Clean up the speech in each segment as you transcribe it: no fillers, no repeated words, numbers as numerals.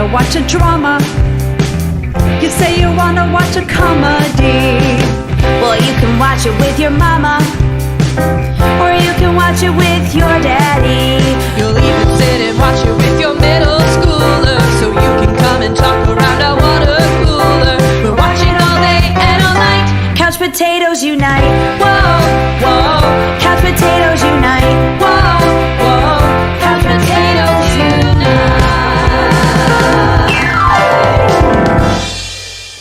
wanna watch a drama. You say you wanna watch a comedy. Well, you can watch it with your mama, or you can watch it with your daddy. You'll even sit and watch it with your middle schooler, so you can come and talk around a water cooler. We're watching all day and all night. Couch potatoes unite. Whoa, whoa. Couch potatoes unite. Whoa, whoa. Couch potatoes unite.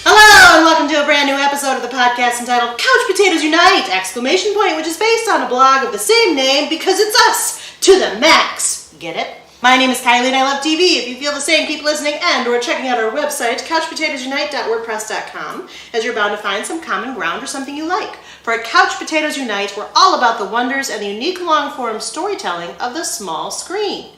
Hello and welcome to a brand new episode of the podcast entitled Couch Potatoes Unite! Exclamation point, which is based on a blog of the same name because it's us to the max. Get it? My name is Kylie and I love TV. If you feel the same, keep listening and or checking out our website, couchpotatoesunite.wordpress.com, as you're bound to find some common ground or something you like. For at Couch Potatoes Unite, we're all about the wonders and the unique long-form storytelling of the small screen.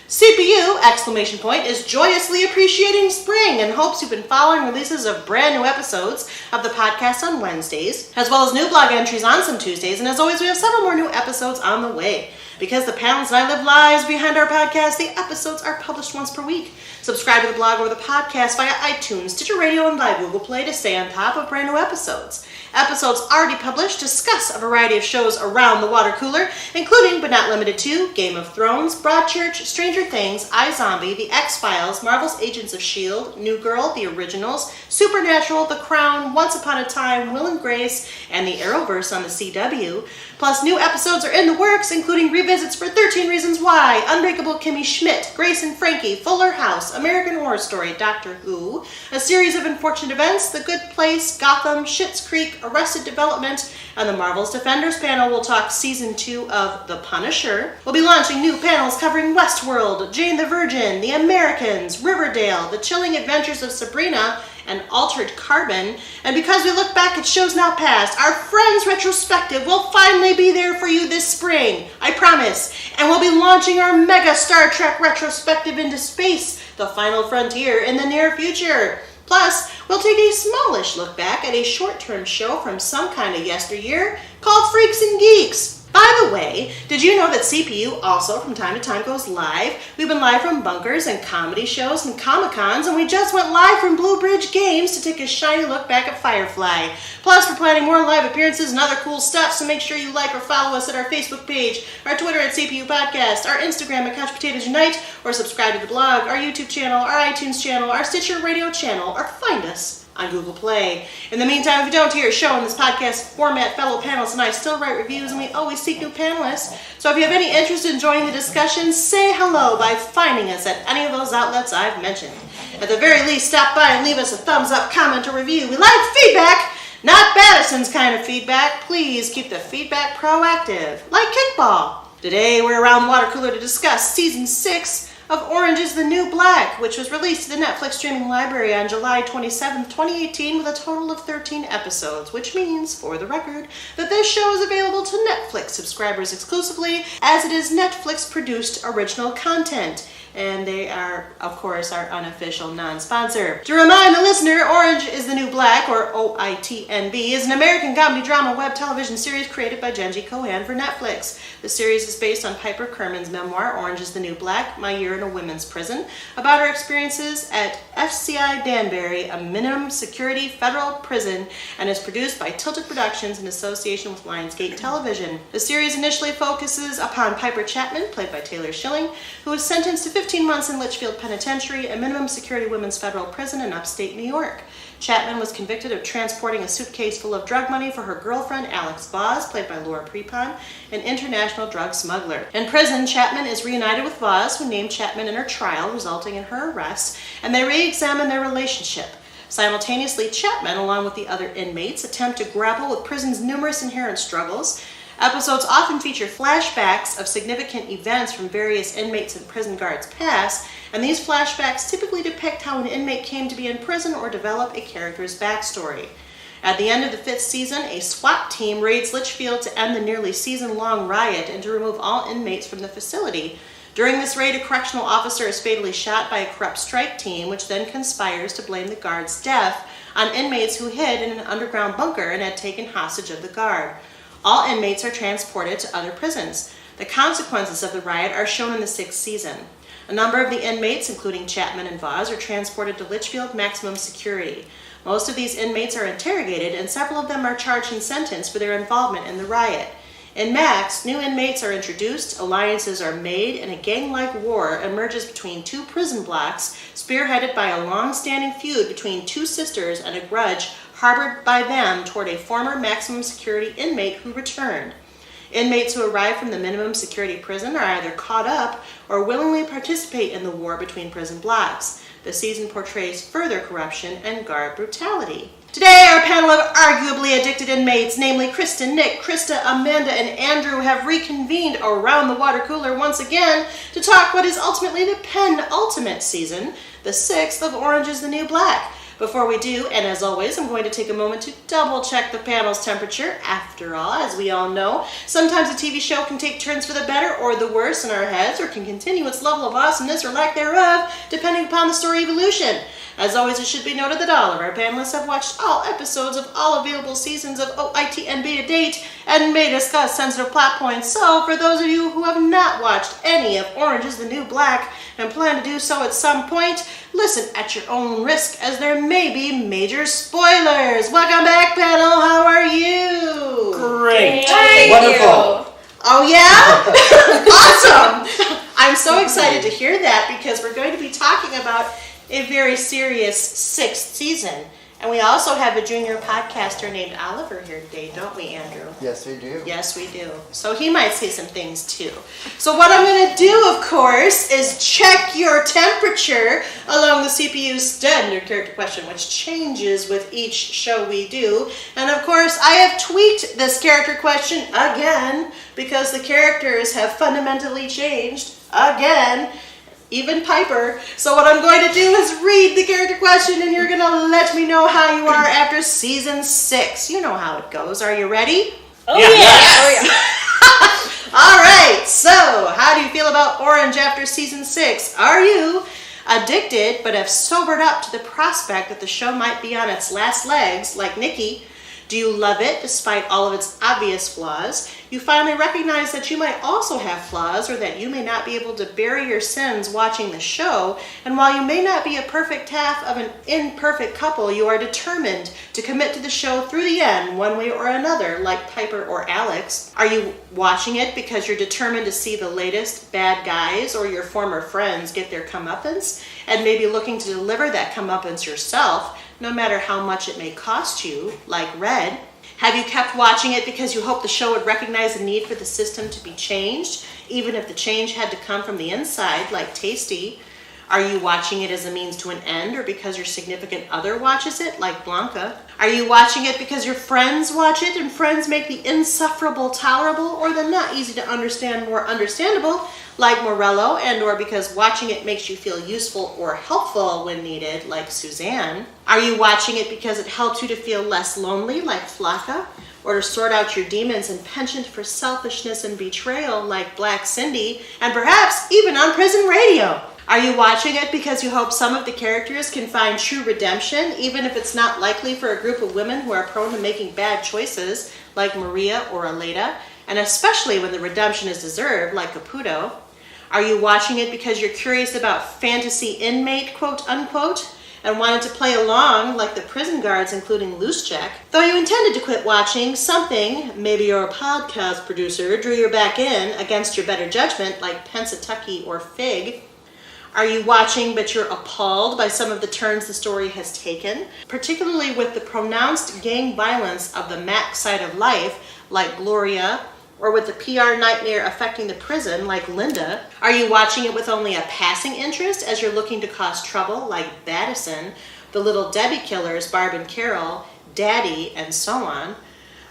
CPU, exclamation point, is joyously appreciating spring and hopes you've been following releases of brand new episodes of the podcast on Wednesdays, as well as new blog entries on some Tuesdays, and as always, we have several more new episodes on the way. Because the panels and I live lives behind our podcast, the episodes are published once per week. Subscribe to the blog or the podcast via iTunes, Stitcher Radio, and by Google Play to stay on top of brand new episodes. Episodes already published discuss a variety of shows around the water cooler, including, but not limited to, Game of Thrones, Broadchurch, Stranger Things, iZombie, The X-Files, Marvel's Agents of S.H.I.E.L.D., New Girl, The Originals, Supernatural, The Crown, Once Upon a Time, Will and Grace, and the Arrowverse on the CW. Plus, new episodes are in the works, including revisits for 13 Reasons Why, Unbreakable Kimmy Schmidt, Grace and Frankie, Fuller House, American Horror Story, Doctor Who, a series of unfortunate events, The Good Place, Gotham, Schitt's Creek, Arrested Development, and the Marvel's Defenders panel will talk Season 2 of The Punisher. We'll be launching new panels covering Westworld, Jane the Virgin, The Americans, Riverdale, The Chilling Adventures of Sabrina, and Altered Carbon. And because we look back at shows now past, our Friends retrospective will finally be there for you this spring, I promise. And we'll be launching our mega Star Trek retrospective into space, The Final Frontier, in the near future. Plus, we'll take a smallish look back at a short-term show from some kind of yesteryear called Freaks and Geeks. By the way, did you know that CPU also from time to time goes live? We've been live from bunkers and comedy shows and Comic-Cons, and we just went live from Blue Bridge Games to take a shiny look back at Firefly. Plus, we're planning more live appearances and other cool stuff, so make sure you like or follow us at our Facebook page, our Twitter at CPU Podcast, our Instagram at Couch Potatoes Unite, or subscribe to the blog, our YouTube channel, our iTunes channel, our Stitcher Radio channel, or find us on Google Play. In the meantime, if you don't hear a show in this podcast format, fellow panelists and I still write reviews and we always seek new panelists. So if you have any interest in joining the discussion, say hello by finding us at any of those outlets I've mentioned. At the very least, stop by and leave us a thumbs up, comment, or review. We like feedback, not Madison's kind of feedback. Please keep the feedback proactive, like kickball. Today we're around the water cooler to discuss Season 6 of Orange is the New Black, which was released to the Netflix streaming library on July 27, 2018, with a total of 13 episodes, which means, for the record, that this show is available to Netflix subscribers exclusively, as it is Netflix-produced original content. And they are, of course, our unofficial non-sponsor. To remind the listener, Orange is the New Black, or OITNB, is an American comedy drama web television series created by Jenji Kohan for Netflix. The series is based on Piper Kerman's memoir, Orange is the New Black, My Year in a Women's Prison, about her experiences at FCI Danbury, a minimum security federal prison, and is produced by Tilted Productions in association with Lionsgate Television. The series initially focuses upon Piper Chapman, played by Taylor Schilling, who was sentenced to 15 months in Litchfield Penitentiary, a minimum security women's federal prison in upstate New York. Chapman was convicted of transporting a suitcase full of drug money for her girlfriend, Alex Voss, played by Laura Prepon, an international drug smuggler. In prison, Chapman is reunited with Voss, who named Chapman in her trial, resulting in her arrest, and they re-examine their relationship. Simultaneously, Chapman, along with the other inmates, attempt to grapple with prison's numerous inherent struggles. Episodes often feature flashbacks of significant events from various inmates and prison guards' past, and these flashbacks typically depict how an inmate came to be in prison or develop a character's backstory. At the end of the 5th season, a SWAT team raids Litchfield to end the nearly season-long riot and to remove all inmates from the facility. During this raid, a correctional officer is fatally shot by a corrupt strike team, which then conspires to blame the guard's death on inmates who hid in an underground bunker and had taken hostage of the guard. All inmates are transported to other prisons. The consequences of the riot are shown in the 6th season. A number of the inmates, including Chapman and Vaz, are transported to Litchfield Maximum Security. Most of these inmates are interrogated, and several of them are charged and sentenced for their involvement in the riot. In Max, new inmates are introduced, alliances are made, and a gang-like war emerges between two prison blocks, spearheaded by a long-standing feud between two sisters and a grudge harbored by them toward a former maximum security inmate who returned. Inmates who arrive from the minimum security prison are either caught up or willingly participate in the war between prison blocks. The season portrays further corruption and guard brutality. Today, our panel of arguably addicted inmates, namely Krista, Nick, Krista, Amanda, and Andrew, have reconvened around the water cooler once again to talk what is ultimately the penultimate season, the 6th of Orange is the New Black. Before we do, and as always, I'm going to take a moment to double check the panel's temperature. After all, as we all know, sometimes a TV show can take turns for the better or the worse in our heads, or can continue its level of awesomeness or lack thereof, depending upon the story evolution. As always, it should be noted that all of our panelists have watched all episodes of all available seasons of OITNB to date and may discuss sensitive plot points. So, for those of you who have not watched any of Orange is the New Black and plan to do so at some point, listen at your own risk, as there may be major spoilers. Welcome back, panel. How are you? Great. Wonderful. Oh, yeah? Awesome. I'm so excited to hear that, because we're going to be talking about a very serious 6th season. And we also have a junior podcaster named Oliver here today, don't we, Andrew? Yes, we do. Yes, we do. So he might say some things too. So what I'm going to do, of course, is check your temperature along the CPU's standard character question, which changes with each show we do. And of course, I have tweaked this character question again, because the characters have fundamentally changed again. Even Piper. So what I'm going to do is read the character question, and you're going to let me know how you are after season 6. You know how it goes. Are you ready? Oh, yeah. Yes. Oh, yeah. All right. So how do you feel about Orange after season 6? Are you addicted but have sobered up to the prospect that the show might be on its last legs, like Nikki? Do you love it despite all of its obvious flaws? You finally recognize that you might also have flaws, or that you may not be able to bury your sins watching the show. And while you may not be a perfect half of an imperfect couple, you are determined to commit to the show through the end, one way or another, like Piper or Alex. Are you watching it because you're determined to see the latest bad guys or your former friends get their comeuppance, and maybe looking to deliver that comeuppance yourself, no matter how much it may cost you, like Red? Have you kept watching it because you hope the show would recognize the need for the system to be changed, even if the change had to come from the inside, like Tasty? Are you watching it as a means to an end, or because your significant other watches it, like Blanca? Are you watching it because your friends watch it, and friends make the insufferable tolerable, or the not easy to understand more understandable, like Morello, and or because watching it makes you feel useful or helpful when needed, like Suzanne? Are you watching it because it helps you to feel less lonely, like Flocka, or to sort out your demons and penchant for selfishness and betrayal, like Black Cindy, and perhaps even on prison radio? Are you watching it because you hope some of the characters can find true redemption, even if it's not likely for a group of women who are prone to making bad choices, like Maria or Aleda, and especially when the redemption is deserved, like Caputo? Are you watching it because you're curious about fantasy inmate, quote unquote, and wanted to play along, like the prison guards, including Loosecheck? Though you intended to quit watching, something, maybe your podcast producer, drew you back in against your better judgment, like Pennsatucky or Fig. Are you watching but you're appalled by some of the turns the story has taken, particularly with the pronounced gang violence of the Mac side of life, like Gloria, or with the PR nightmare affecting the prison, like Linda? Are you watching it with only a passing interest as you're looking to cause trouble, like Battison, the Little Debbie killers, Barb and Carol, Daddy, and so on?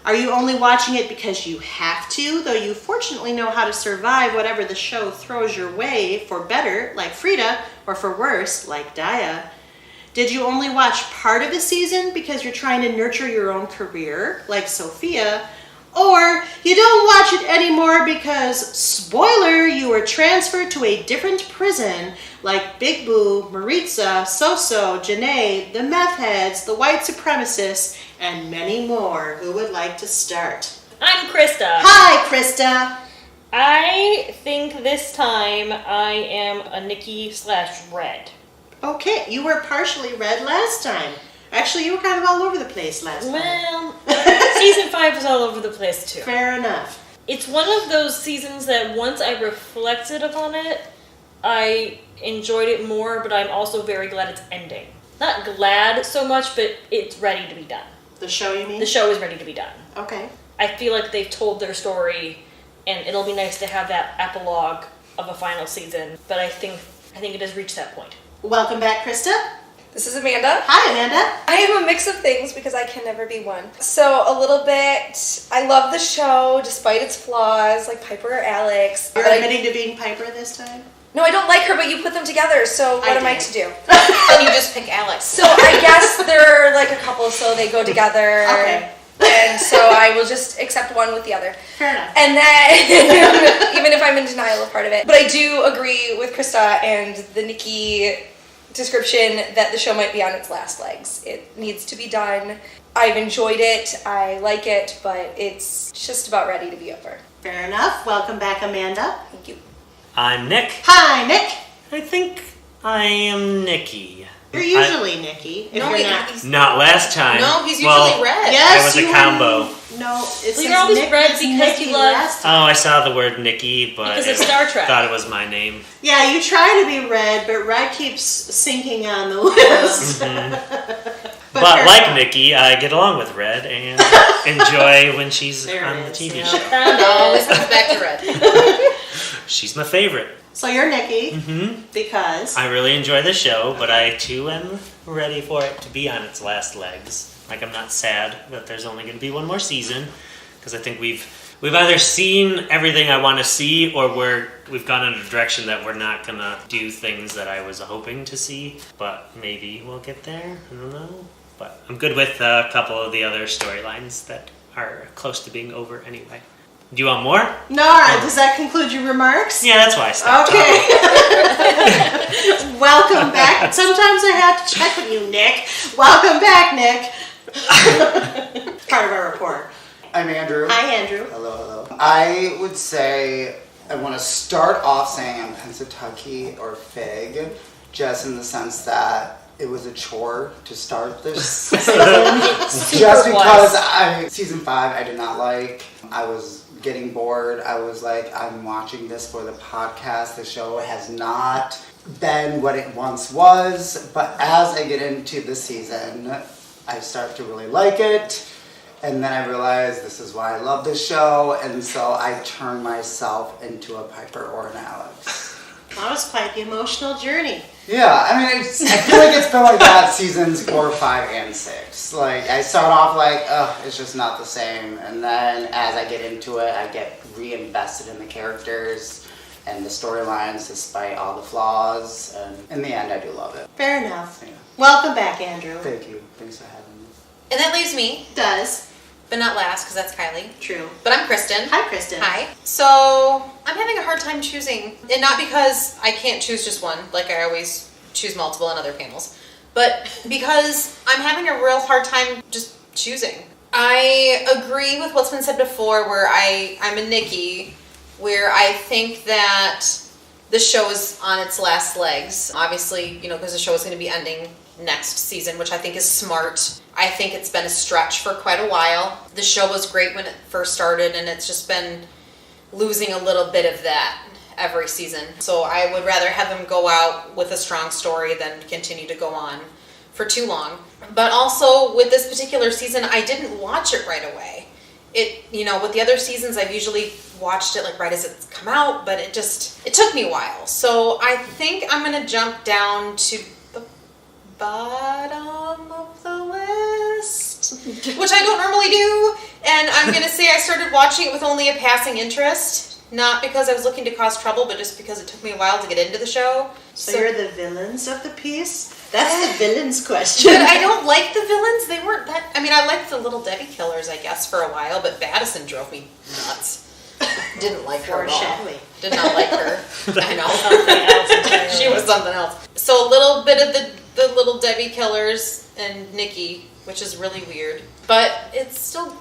Are you only watching it because you have to, though you fortunately know how to survive whatever the show throws your way, for better, like Frida, or for worse, like Daya? Did you only watch part of the season because you're trying to nurture your own career, like Sophia? Or you don't watch it anymore because, spoiler, you were transferred to a different prison, like Big Boo, Maritza, Soso, Janae, the meth heads, the white supremacists, and many more. Who would like to start? I'm Krista. Hi, Krista. I think this time I am a Nikki/Red. Okay, you were partially red last time. Actually, you were kind of all over the place last time. Well, season 5 was all over the place too. Fair enough. It's one of those seasons that once I reflected upon it, I enjoyed it more, but I'm also very glad it's ending. Not glad so much, but it's ready to be done. The show, you mean? The show is ready to be done. Okay. I feel like they've told their story, and it'll be nice to have that epilogue of a final season, but I think it has reached that point. Welcome back, Krista. This is Amanda. Hi, Amanda. I am a mix of things because I can never be one. So a little bit, I love the show despite its flaws, like Piper or Alex. You're But admitting to being Piper this time? no, I don't like her, but you put them together, so what am I did. to do? And you just pick Alex. So I guess they're like a couple, so they go together. Okay. And so I will just accept one with the other. Fair enough. And then, even if I'm in denial of part of it. But I do agree with Krista and the Nikki description that the show might be on its last legs. It needs to be done. I've enjoyed it. I like it, but it's just about ready to be over. Fair enough. Welcome back, Amanda. Thank you. I'm Nick. Hi, Nick. I think I am Nikki. You're usually Nikki. If No, you're not. he's Not last time. no, he's usually Well, red. Yes, It was a you were- combo. No, it says you're always Nick red was because Nikki you love- last time. Oh, I saw the word Nikki, but Because of Star Trek. thought it was my name. Yeah, you try to be red, but red keeps sinking on the list. But fair like enough. Nikki, I get along with Red and enjoy when she's There it on the is, TV yeah. show. Found It always it. comes back to red. She's my favorite. So you're Nikki hmm because I really enjoy the show, but I too am ready for it to be on its last legs. Like, I'm not sad that there's only going to be one more season, because I think we've either seen everything I want to see, or we've gone in a direction that we're not going to do things that I was hoping to see. But maybe we'll get there. I don't know. But I'm good with a couple of the other storylines that are close to being over anyway. Do you want more? no. All right, does that conclude your remarks? Yeah, that's why I stopped Okay. talking. Welcome back. Sometimes I have to check with you, Nick. Welcome back, Nick. Part of our report. I'm Andrew. Hi, Andrew. Hello, hello. I would say I want to start off saying I'm Pennsatucky or Fig, just in the sense that it was a chore to start this season. Just because season 5 I did not like. I was getting bored. I was like, I'm watching this for the podcast. The show has not been what it once was, but as I get into the season, I start to really like it. And then I realized this is why I love this show, and so I turn myself into a Piper or an Alex. That was quite the emotional journey. Yeah, I mean, I feel like it's been like that seasons 4, 5, and 6. Like, I start off like, ugh, it's just not the same. And then as I get into it, I get reinvested in the characters and the storylines despite all the flaws. And in the end, I do love it. Fair enough. Yeah. Welcome back, Andrew. Thank you. Thanks for having me. And that leaves me, Does. but not last, because that's Kylie. True. But I'm Kristen. Hi, Kristen. Hi. So I'm having a hard time choosing, and not because I can't choose just one, like I always choose multiple on other panels, but because I'm having a real hard time just choosing. I agree with what's been said before, where I'm a Nikki, where I think that the show is on its last legs. Obviously, because the show is going to be ending next season, which I think is smart. I think it's been a stretch for quite a while. The show was great when it first started, and it's just been losing a little bit of that every season. So I would rather have them go out with a strong story than continue to go on for too long. But also with this particular season, I didn't watch it right away. With the other seasons, I've usually watched it like right as it's come out, but it took me a while. So I think I'm going to jump down to the bottom of the list, which I don't normally do. And I'm going to say I started watching it with only a passing interest. Not because I was looking to cause trouble, but just because it took me a while to get into the show. So you're the villains of the piece? That's the villains question. But I don't like the villains. They weren't that... I mean, I liked the Little Debbie killers, I guess, for a while, but Baddison drove me nuts. Didn't like her at all. Foreshadowing. Did not like her. I know. She was something else. So a little bit of the Little Debbie killers and Nikki, which is really weird. But it's still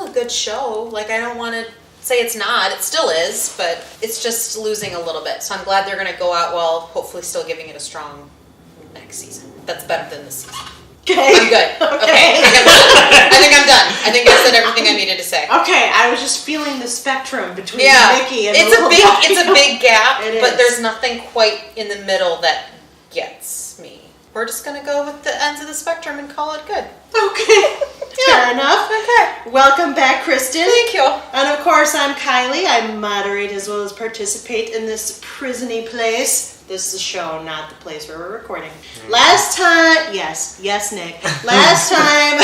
a good show. Like, I don't want to say it's not. It still is, but it's just losing a little bit. So I'm glad they're going to go out well, hopefully still giving it a strong next season. That's better than this season. Okay. I'm good. Okay. I think I'm done. I think I said everything I needed to say. Okay, I was just feeling the spectrum between Yeah. Nikki and It's the a little big guy. it's a big gap, It but is. there's nothing quite in the middle that gets me. We're just going to go with the ends of the spectrum and call it good. Okay. Fair enough. Okay. Welcome back, Kristen. Thank you. And of course, I'm Kylie. I moderate as well as participate in this prisony place. This is a show, not the place where we're recording. Last time, yes, Nick. Last time,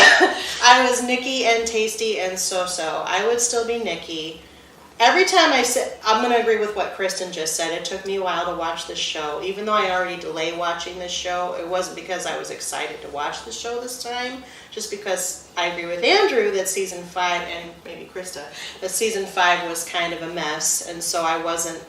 I was Nikki and Tasty and So-So. I would still be Nikki. Every time I said, I'm going to agree with what Kristen just said. It took me a while to watch this show. Even though I already delay watching this show, it wasn't because I was excited to watch the show this time. Just because I agree with Andrew that season 5, and maybe Krista, that season 5 was kind of a mess. And so I wasn't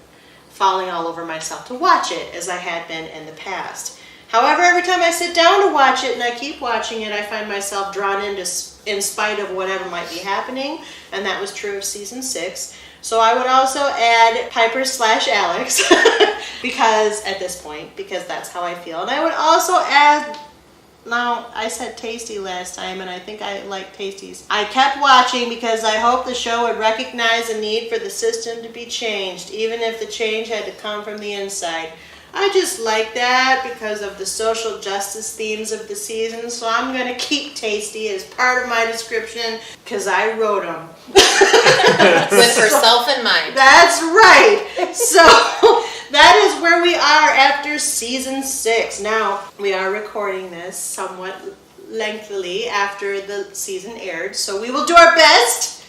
falling all over myself to watch it as I had been in the past. However, every time I sit down to watch it and I keep watching it, I find myself drawn into in spite of whatever might be happening. And that was true of season 6. So I would also add Piper/Alex because at this point, because that's how I feel. And I would also add, now I said Tasty last time and I think I like Tasty's. I kept watching because I hoped the show would recognize a need for the system to be changed, even if the change had to come from the inside. I just like that because of the social justice themes of the season, so I'm going to keep Tasty as part of my description because I wrote them. With herself in mind. That's right. So that is where we are after season 6. Now, we are recording this somewhat lengthily after the season aired, so we will do our best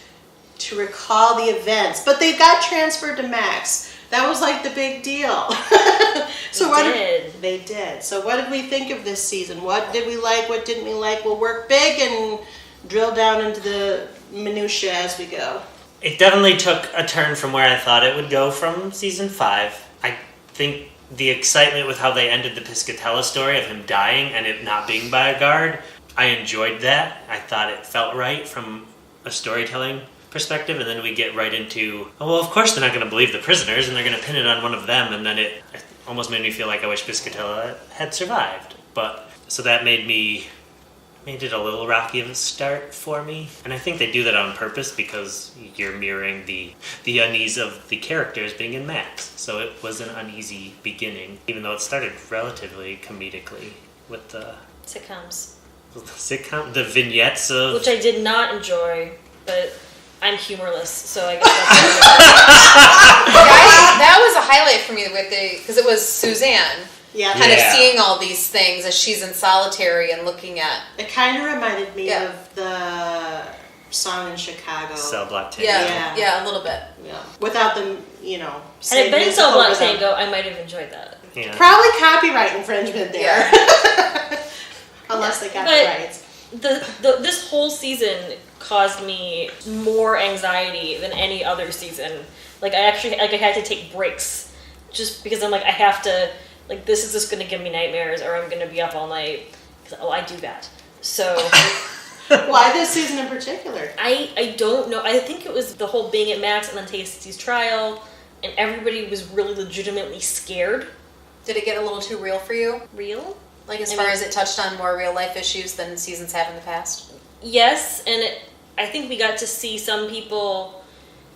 to recall the events. But they got transferred to Max. That was like the big deal. So they did. So what did we think of this season? What did we like? What didn't we like? We'll work big and drill down into the minutiae as we go. It definitely took a turn from where I thought it would go from season 5. I think the excitement with how they ended the Piscatella story of him dying and it not being by a guard, I enjoyed that. I thought it felt right from a storytelling perspective, and then we get right into, oh, well, of course they're not going to believe the prisoners and they're going to pin it on one of them, and then it almost made me feel like I wish Piscatella had survived. But so that made it a little rocky of a start for me, and I think they do that on purpose because you're mirroring the unease of the characters being in Max. So it was an uneasy beginning, even though it started relatively comedically with the Sitcoms. the vignettes of, Which I did not enjoy, but I'm humorless, so I guess that's That was a highlight for me because it was Suzanne. Yeah. Kind of seeing all these things as she's in solitary and looking at. It kind of reminded me of the song in Chicago. Cell Block Tango. Yeah, a little bit. Yeah. Without them, Had it been Cell Block Tango, I might have enjoyed that. Yeah. Probably copyright infringement there. Unless they got the rights. This whole season caused me more anxiety than any other season. Like I had to take breaks just because I'm like, I have to, like, this is just going to give me nightmares or I'm going to be up all night. I do that. So why this season in particular? I don't know. I think it was the whole being at Max and then Tasty's trial, and everybody was really legitimately scared. Did it get a little too real for you? Real? Like as far as it touched on more real life issues than seasons have in the past? Yes, and I think we got to see some people,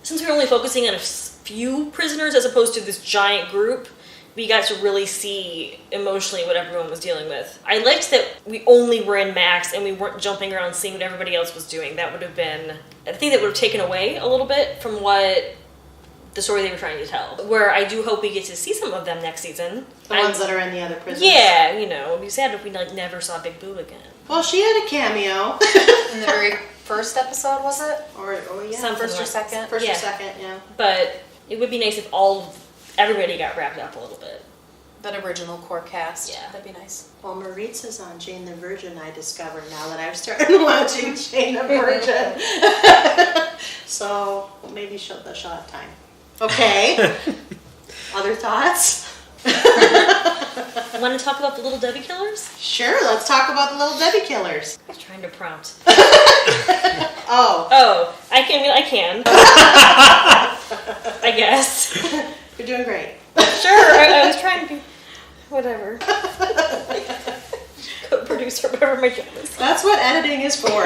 since we were only focusing on a few prisoners as opposed to this giant group, we got to really see emotionally what everyone was dealing with. I liked that we only were in Max and we weren't jumping around seeing what everybody else was doing. That would have been, I think that would have taken away a little bit from what the story they were trying to tell. Where I do hope we get to see some of them next season. The ones that are in the other prisons. Yeah, it'd be sad if we never saw Big Boo again. Well, she had a cameo. In the very first episode, was it? Or yeah. Something First or like- second? First Yeah. or second, yeah. But it would be nice if everybody got wrapped up a little bit. That original core cast. Yeah. That'd be nice. Well, Maritza's on Jane the Virgin, I discovered now that I've started watching Jane the Virgin. So maybe she'll have time. Okay. Other thoughts? Want to talk about the Little Debbie killers? Sure, let's talk about the Little Debbie killers. I was trying to prompt. Oh. Oh, I can. I guess. You're doing great. Sure, I was trying to be... Whatever. Co-producer, whatever my job is. That's what editing is for.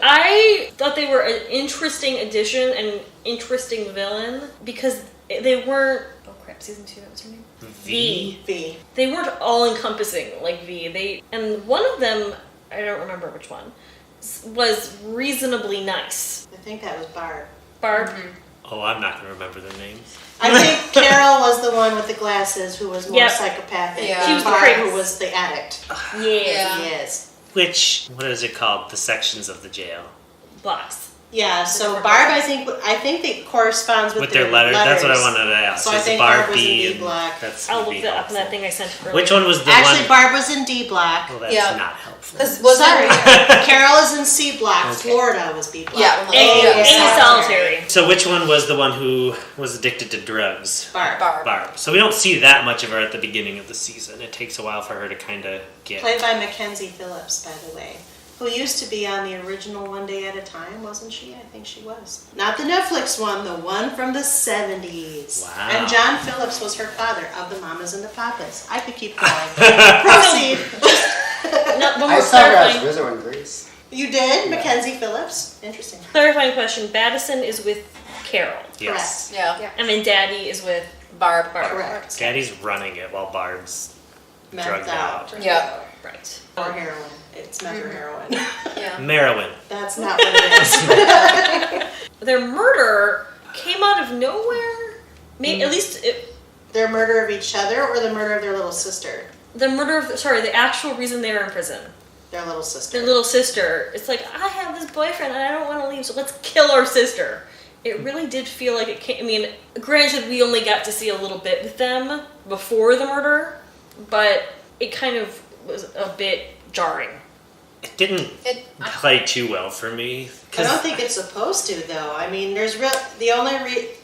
I thought they were an interesting addition and interesting villain because they weren't... Oh crap, season 2, that was her name? V. V. They weren't all-encompassing like V. And one of them, I don't remember which one, was reasonably nice. I think that was Barb. Barb? Oh, I'm not going to remember the names. I think Carol was the one with the glasses who was more Yep. psychopathic. Yeah. than She was the Barb, crazy. who was the addict. Yeah. Yes. What is it called? The sections of the jail. Blocks. Yeah, so Barb, I think they corresponds with Their letters. That's what I wanted to ask. So I Is think Barb Barb was in B D and block. that's I'll would look be that up in that helpful. thing I sent earlier. Which one was the Actually, one? Barb was in D block. Well, that's Yeah. not helpful. Was Sorry. that Carol is in C block. Okay. Florida was B block. Yeah, A Yeah. solitary. So which one was the one who was addicted to drugs? Barb. Barb. So we don't see that much of her at the beginning of the season. It takes a while for her to kind of get... Played by Mackenzie Phillips, by the way. Who used to be on the original One Day at a Time, wasn't she? I think she was. Not the Netflix one, the one from the 70s. Wow. And John Phillips was her father of the Mamas and the Papas. I could keep going. Proceed. No, one I more saw her as clarifying, Rizzo in Greece. You did? Mackenzie Phillips? Interesting. clarifying question. Baddison is with Carol. Yes. Yeah. And then Daddy is with Barb. Correct. Daddy's running it while Barb's Meth drugged out. Yeah. Right. Or heroin. It's meth or heroin. Yeah. Merowyn. That's not what it is. Their murder came out of nowhere. Maybe at least Their murder of each other or the murder of their little sister? the murder of the actual reason they were in prison. Their little sister. Their little sister. It's like, I have this boyfriend and I don't want to leave, so let's kill our sister. It really did feel like it came. I mean, granted, we only got to see a little bit with them before the murder, but it kind of was a bit jarring. It didn't play too well for me. I don't think it's supposed to, though. I mean, there's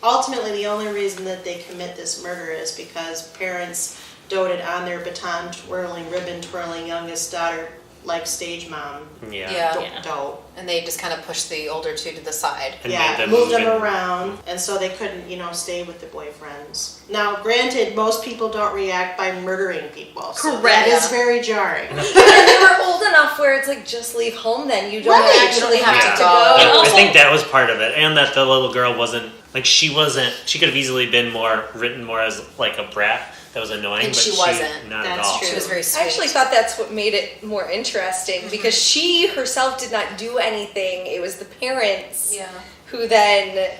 ultimately the only reason that they commit this murder is because parents doted on their baton twirling, ribbon twirling youngest daughter like stage mom. Yeah. Dote. And they just kind of pushed the older two to the side. And Yeah, made them moved them move in. around, and so they couldn't, stay with the boyfriends. Now, granted, most people don't react by murdering people. So Correct. that is very jarring. And they were old enough where it's like, just leave home then. You don't Right. actually You don't have have to to go. go. And I also- think that was part of it, and that the little girl wasn't like she could have easily been written more as like a brat that was annoying, And but she wasn't. Not at That's all. true. She was very I sweet. actually thought that's what made it more interesting because she herself did not do anything. It was the parents Yeah. who then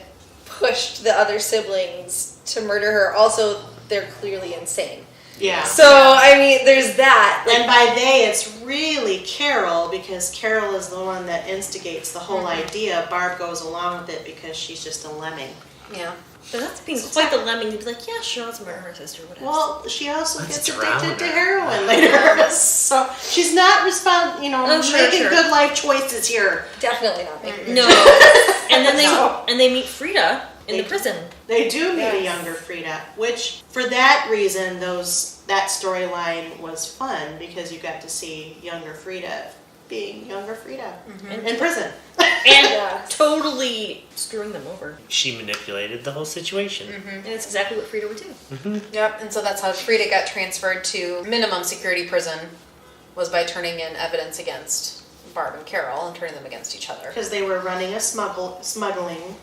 pushed the other siblings to murder her. Also, they're clearly insane. Yeah. So, I mean, there's that. And by they, it's really Carol, because Carol is the one that instigates the whole idea. Barb goes along with it because she's just a lemming. Yeah. But that's being quite the lemming to be like, yeah, sure, let's murder her sister, whatever. Well, she also Let's gets drown addicted to her. heroin later. So she's not making good life choices here. Definitely not making no. And then No. they meet Frida in the They- prison. They do meet a Yes. younger Frida, which for that reason, that storyline was fun because you got to see younger Frida being younger Frida in prison. And Yes. totally screwing them over. She manipulated the whole situation. And it's exactly what Frida would do. Yep. And so that's how Frida got transferred to minimum security prison, was by turning in evidence against Barb and Carol and turning them against each other. Because they were running a smuggling.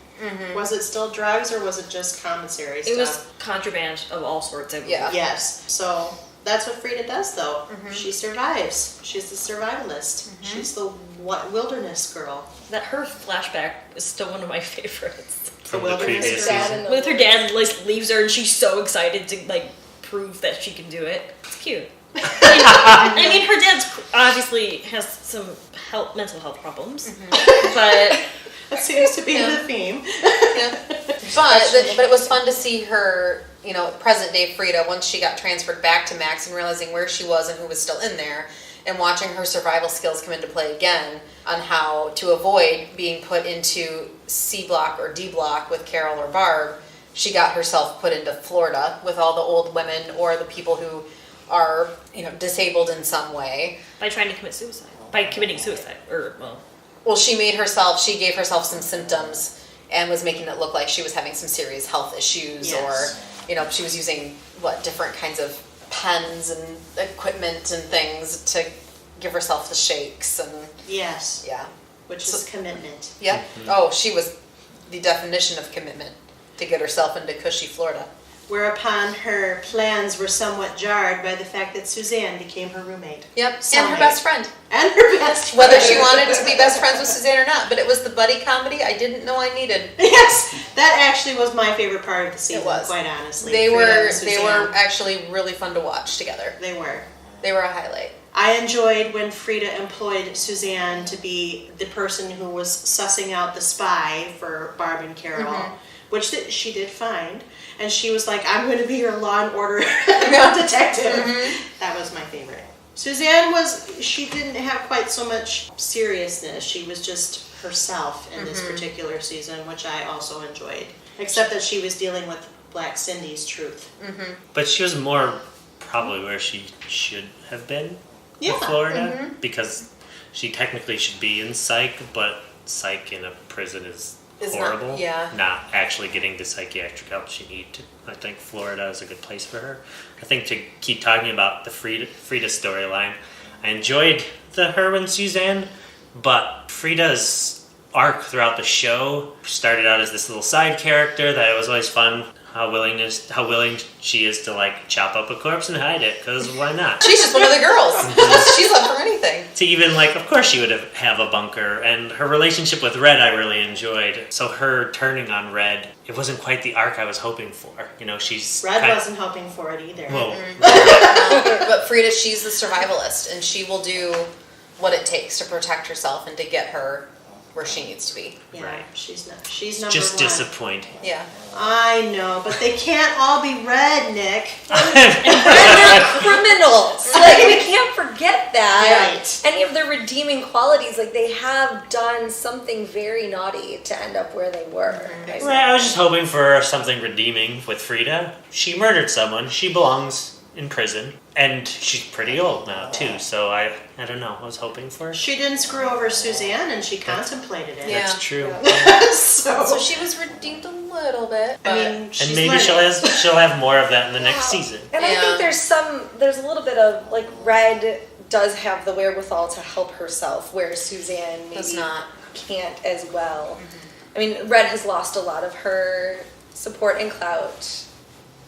Was it still drugs or was it just commissary stuff? It was contraband of all sorts. I believe. Yeah. Yes. So that's what Frida does, though. She survives. She's the survivalist. She's the wilderness girl. That her flashback is still one of my favorites. From the wilderness previous girl. season. With her dad leaves her and she's so excited to prove that she can do it. It's cute. I mean, her dad's obviously has some mental health problems, but That seems to be the theme. Yeah. But it was fun to see her, present day Frida, once she got transferred back to Max and realizing where she was and who was still in there, and watching her survival skills come into play again on how to avoid being put into C block or D block with Carol or Barb, she got herself put into Florida with all the old women or the people who are, disabled in some way. By trying to commit suicide. By committing suicide. Well, she gave herself some symptoms and was making it look like she was having some serious health issues, Yes. or, she was using, different kinds of pens and equipment and things to give herself the shakes and, Yes. yeah. Which is commitment. Yeah. Oh, she was the definition of commitment to get herself into cushy Florida. Whereupon her plans were somewhat jarred by the fact that Suzanne became her roommate. Yep, and Cellmate. her best friend. And her best friend. Whether she wanted to be best friends with Suzanne or not, but it was the buddy comedy I didn't know I needed. Yes, that actually was my favorite part of the season, It was. quite honestly. They Frida were and Suzanne. actually really fun to watch together. They were. They were a highlight. I enjoyed when Frida employed Suzanne to be the person who was sussing out the spy for Barb and Carol, which she did find. And she was like, I'm going to be your law and order detective. That was my favorite. Suzanne she didn't have quite so much seriousness. She was just herself in this particular season, which I also enjoyed. Except that she was dealing with Black Cindy's truth. But she was more probably where she should have been in Florida, because she technically should be in psych, but psych in a prison is horrible. Not actually getting the psychiatric help she needs. I think Florida is a good place for her. I think to keep talking about the Frida storyline, I enjoyed her and Suzanne, but Frida's arc throughout the show started out as this little side character that it was always fun. How willing she is to chop up a corpse and hide it, because why not? She's just one of the girls. She's up for anything. To even of course she would have a bunker, and her relationship with Red I really enjoyed. So her turning on Red, it wasn't quite the arc I was hoping for. She's Red wasn't hoping for it either. Well, But Frida, she's the survivalist, and she will do what it takes to protect herself and to get her where she needs to be. Yeah, right. She's number just one. disappointing. Yeah. I know, but they can't all be red, Nick. They're criminals. We can't forget that. Right. Any of their redeeming qualities, they have done something very naughty to end up where they were. Well, I was just hoping for something redeeming with Frida. She murdered someone. She belongs in prison, and she's pretty old now too. So I don't know. I was hoping for. She didn't screw over Suzanne, and she contemplated it. Yeah. That's true. So she was redeemed a little bit. I mean, she's And maybe learning. she'll have more of that in the next season. And I think there's a little bit of Red does have the wherewithal to help herself, where Suzanne maybe Does not. can't as well. I mean, Red has lost a lot of her support and clout,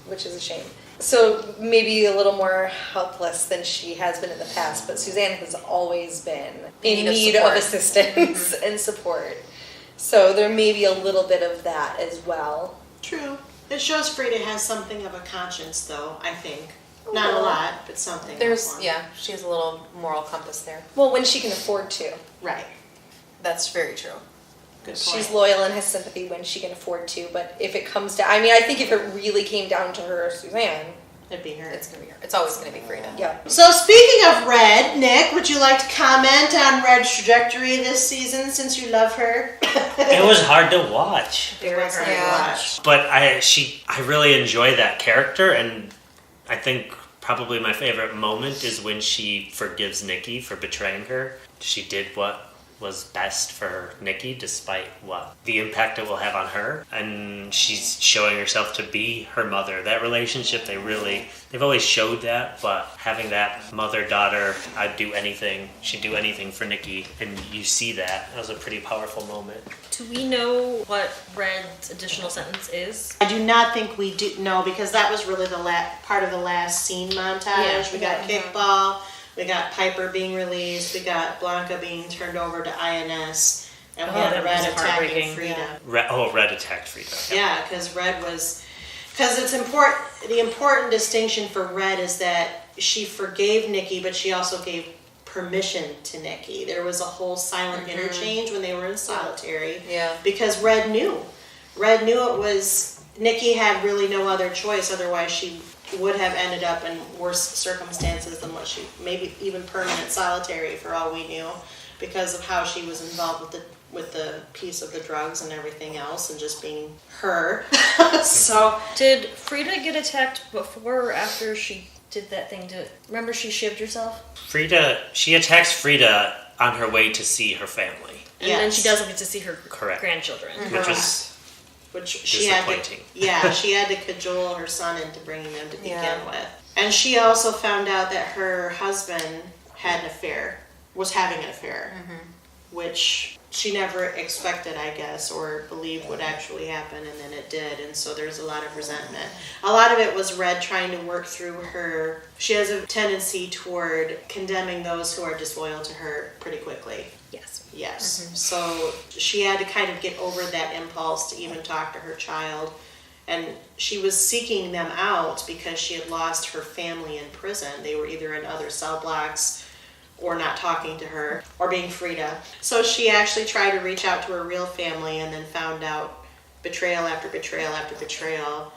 which is a shame. So maybe a little more helpless than she has been in the past, but Suzanne has always been in need of assistance and support. So there may be a little bit of that as well. True. It shows Frida has something of a conscience, though, I think. Not a lot, but something. She has a little moral compass there. Well, when she can afford to. Right. That's very true. Good point. She's loyal and has sympathy when she can afford to, but if it comes down, I think if it really came down to her or Suzanne, It'd be her. It's gonna be her. It's always gonna be Frida. yeah. So speaking of Red, Nick, would you like to comment on Red's trajectory this season since you love her? It was hard to watch, It was hard to Yeah. watch. but I really enjoy that character, and I think probably my favorite moment is when she forgives Nikki for betraying her. She did what was best for Nikki, despite what the impact it will have on her, and she's showing herself to be her mother. That relationship, they've always showed that, but having that mother-daughter, she'd do anything for Nikki, and you see that. That was a pretty powerful moment. Do we know what Red's additional sentence is? I do not think we do know, because that was really the part of the last scene montage. Yeah. We got kickball, we got Piper being released, we got Blanca being turned over to INS, and we had that Red was attacking heartbreaking. Frida. Red attacked Frida. Yeah, because it's important. The important distinction for Red is that she forgave Nikki, but she also gave permission to Nikki. There was a whole silent interchange when they were in solitary. Yeah. Because Red knew it was, Nikki had really no other choice, otherwise she would have ended up in worse circumstances than what maybe even permanent solitary for all we knew. because of how she was involved with the piece of the drugs and everything else, and just being her. So did Frida get attacked before or after she did that thing to... Remember she shivved herself? She attacks Frida on her way to see her family. And then she doesn't get to see her Correct. grandchildren. Which she had to, she had to cajole her son into bringing them to begin with. And she also found out that her husband had an affair, was having an affair, which she never expected, I guess, or believed would actually happen, and then it did, and so there's a lot of resentment. A lot of it was Red trying to work through her. She has a tendency toward condemning those who are disloyal to her pretty quickly. Yes. So she had to kind of get over that impulse to even talk to her child. And she was seeking them out because she had lost her family in prison. They were either in other cell blocks or not talking to her or being Frida. So she actually tried to reach out to her real family and then found out betrayal after betrayal after betrayal,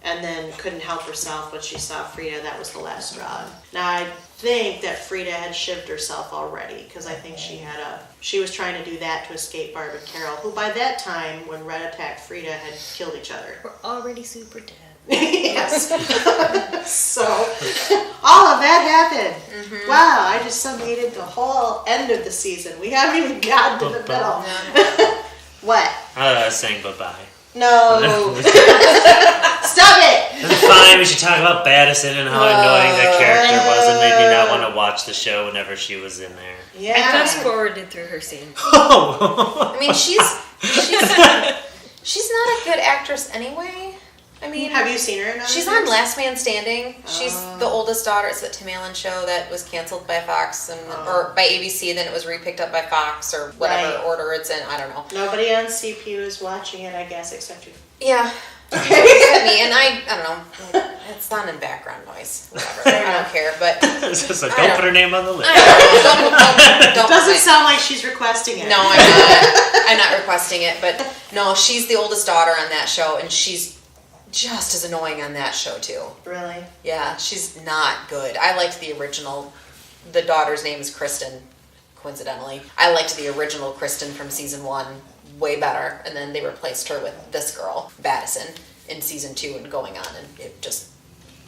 and then couldn't help herself when she saw Frida. That was the last straw. Now I think that Frida had shivved herself already, because I think she was trying to do that to escape Barb and Carol, who by that time, when Red attacked Frida, had killed each other. We're already super dead. Yes. So all of that happened. Wow, I just summated the whole end of the season. We haven't even gotten to the middle. What? I was saying bye-bye. No. Stop it! It's fine, we should talk about Baddison and how annoying that character was and made me not want to watch the show whenever she was in there. Yeah. I fast forwarded through her scene. I mean, she's not a good actress anyway. I mean, have you seen her in other she's things? on Last Man Standing. She's the oldest daughter. It's the Tim Allen show that was canceled by Fox or by ABC. Then it was repicked up by Fox or whatever order it's in. I don't know. Nobody on CPU is watching it, I guess, except you. Yeah. Except me, and I don't know. It's on in background noise. Whatever. I don't care. But So don't put her name on the list. Don't Doesn't sound like she's requesting it. No, I'm not. I'm not requesting it. But no, she's the oldest daughter on that show, and she's just as annoying on that show too. Really? Yeah, she's not good. I liked the original. The daughter's name is Kristen, coincidentally. I liked the original Kristen from season 1 way better, and then they replaced her with this girl, Baddison, in season 2 and going on, and it just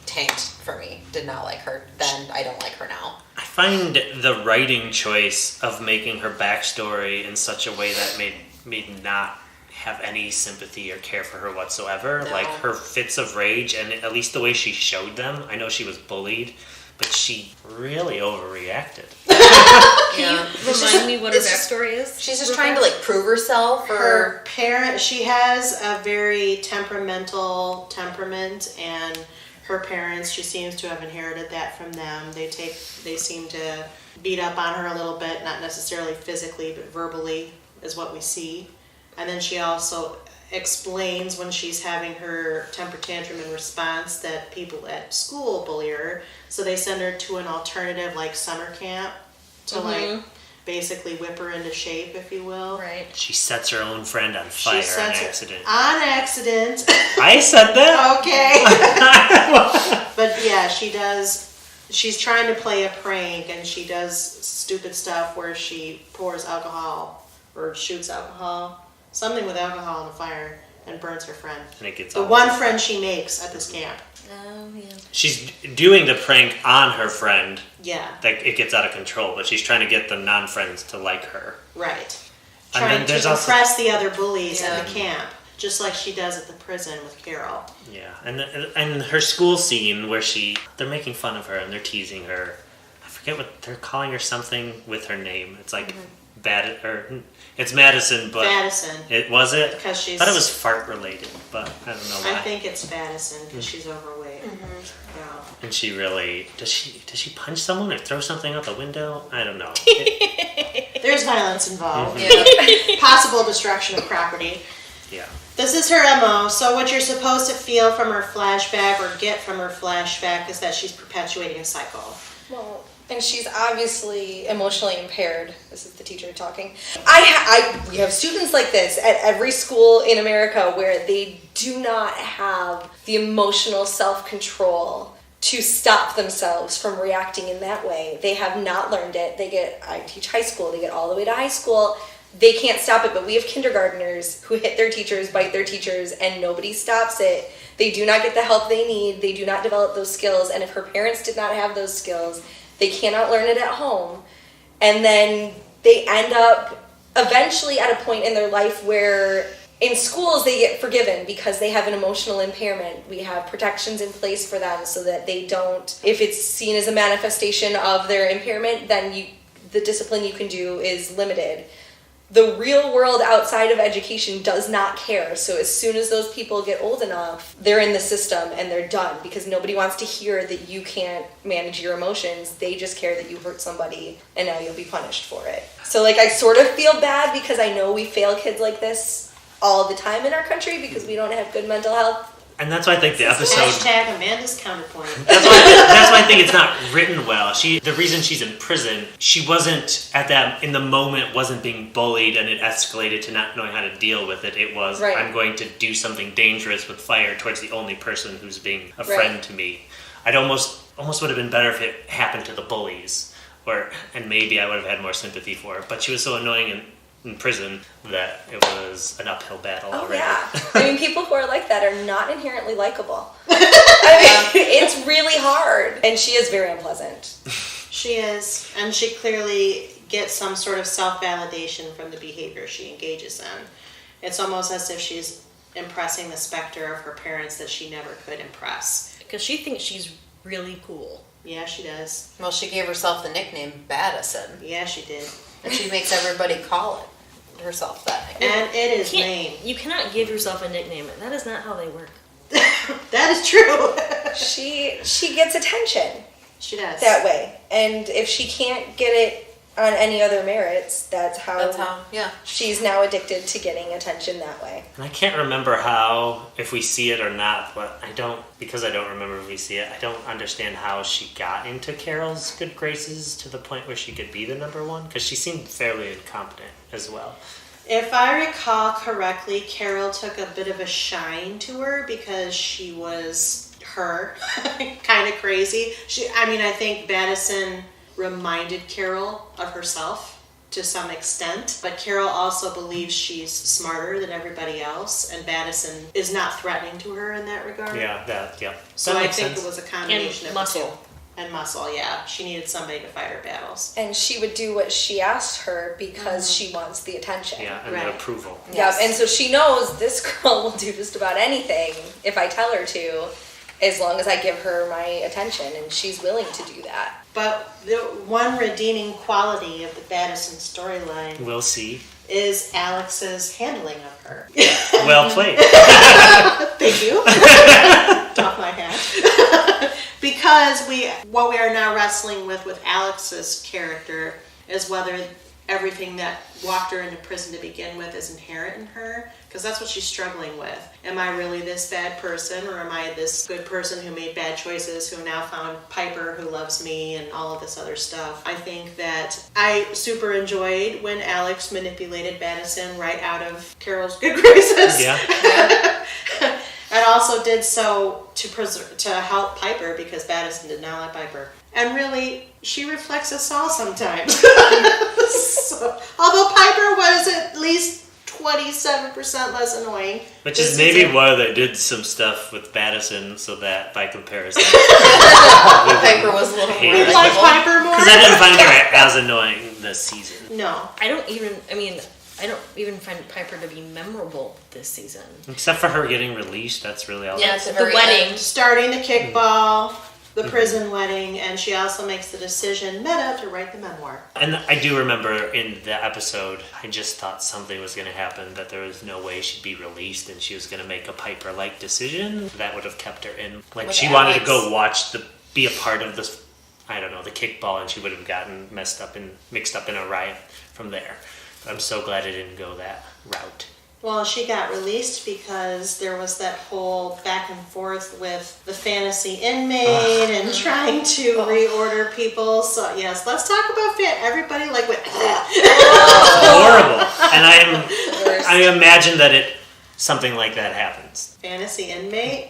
tanked for me. Did not like her then. I don't like her now. I find the writing choice of making her backstory in such a way that made me not have any sympathy or care for her whatsoever. No. Like her fits of rage, and at least the way she showed them, I know she was bullied, but she really overreacted. Can you remind me what her backstory is? She's just trying to like prove herself. Her parent, she has a very temperamental temperament, and her parents, she seems to have inherited that from them. They seem to beat up on her a little bit, not necessarily physically, but verbally is what we see. And then she also explains when she's having her temper tantrum in response that people at school bully her, so they send her to an alternative like summer camp to like basically whip her into shape, if you will. Right. She sets her own friend on fire on accident. On accident. I said that? Okay. But yeah, she does. She's trying to play a prank, and she does stupid stuff where she pours alcohol or shoots alcohol. Something with alcohol in the fire, and burns her friend. And it gets the one friend she makes at this camp. Oh, yeah. She's doing the prank on her friend. Yeah. That it gets out of control, but she's trying to get the non-friends to like her. Right. And Trying then to there's also- impress the other bullies at the camp, just like she does at the prison with Carol. Yeah, and her school scene where they're making fun of her and they're teasing her. I forget what they're calling her, something with her name. It's like it's Madison, but Baddison. It was it? Because she's. I thought it was fart related, but I don't know why. I think it's Baddison because she's overweight. Yeah. And she really does she punch someone or throw something out the window? I don't know. There's violence involved. Yeah. Possible destruction of property. Yeah. This is her MO, so what you're supposed to feel from her flashback or get from her flashback is that she's perpetuating a cycle. Well, and she's obviously emotionally impaired. This is the teacher talking. We have students like this at every school in America where they do not have the emotional self-control to stop themselves from reacting in that way. They have not learned it. I teach high school, they get all the way to high school. They can't stop it, but we have kindergartners who hit their teachers, bite their teachers, and nobody stops it. They do not get the help they need. They do not develop those skills. And if her parents did not have those skills, they cannot learn it at home. And then they end up eventually at a point in their life where in schools they get forgiven because they have an emotional impairment. We have protections in place for them so that they don't, if it's seen as a manifestation of their impairment, then the discipline you can do is limited. The real world outside of education does not care. So as soon as those people get old enough, they're in the system and they're done because nobody wants to hear that you can't manage your emotions. They just care that you hurt somebody and now you'll be punished for it. So like I sort of feel bad because I know we fail kids like this all the time in our country because we don't have good mental health. And that's why I think the episode. Hashtag Amanda's counterpoint. That's why I think it's not written well. The reason she's in prison, she wasn't in the moment wasn't being bullied and it escalated to not knowing how to deal with it. It was, right. I'm going to do something dangerous with fire towards the only person who's being a friend to me. I'd almost would have been better if it happened to the bullies, and maybe I would have had more sympathy for her. But she was so annoying in prison that it was an uphill battle already. Yeah. I mean, people who are like that are not inherently likable. I mean, it's really hard. And she is very unpleasant. She is. And she clearly gets some sort of self-validation from the behavior she engages in. It's almost as if she's impressing the specter of her parents that she never could impress. Because she thinks she's really cool. Yeah, she does. Well, she gave herself the nickname Badison. Yeah, she did. And she makes everybody call it herself that nickname. And it is lame. You cannot give yourself a nickname. That is not how they work. That is true. She gets attention. She does. That way. And if she can't get it on any other merits, that's how she's now addicted to getting attention that way. And I can't remember if we see it or not, but because I don't remember if we see it, I don't understand how she got into Carol's good graces to the point where she could be the number one, because she seemed fairly incompetent as well. If I recall correctly, Carol took a bit of a shine to her because she was her, kind of crazy. I think Badison reminded Carol of herself to some extent, but Carol also believes she's smarter than everybody else, and Badison is not threatening to her in that regard. So I think it was a combination of muscle. the two. And muscle, yeah. She needed somebody to fight her battles. And she would do what she asked her because she wants the attention. Yeah, and the approval. Yes. Yeah, and so she knows this girl will do just about anything if I tell her to, as long as I give her my attention, and she's willing to do that. But the one redeeming quality of the Badison storyline, we'll see, is Alex's handling of her. Well played. Thank you. Doff my hat. Because what we are now wrestling with Alex's character is whether everything that walked her into prison to begin with is inherent in her, because that's what she's struggling with. Am I really this bad person, or am I this good person who made bad choices, who now found Piper who loves me and all of this other stuff? I think that I super enjoyed when Alex manipulated Badison right out of Carol's good graces. Yeah. And also did so to help Piper, because Badison did not like Piper. And really, she reflects us all sometimes. So, although Piper was at least 27% less annoying. Which is maybe why they did some stuff with Badison, so that by comparison, Piper was a little more. You like Piper more? Because I didn't find her as annoying this season. No. I don't even find Piper to be memorable this season. Except for her getting released, that's really all. Yeah, At the the very wedding. end. Starting the kickball, the prison wedding, and she also makes the decision, meta, to write the memoir. And I do remember in the episode, I just thought something was going to happen, that there was no way she'd be released and she was going to make a Piper-like decision. That would have kept her in. Like, With she Alex. wanted to go be a part of this, I don't know, the kickball, and she would have gotten mixed up in a riot from there. But I'm so glad it didn't go that route. Well, she got released because there was that whole back and forth with the fantasy inmate and trying to reorder people. So yes, let's talk about everybody went Horrible. And I imagine that it something like that happens. Fantasy inmate?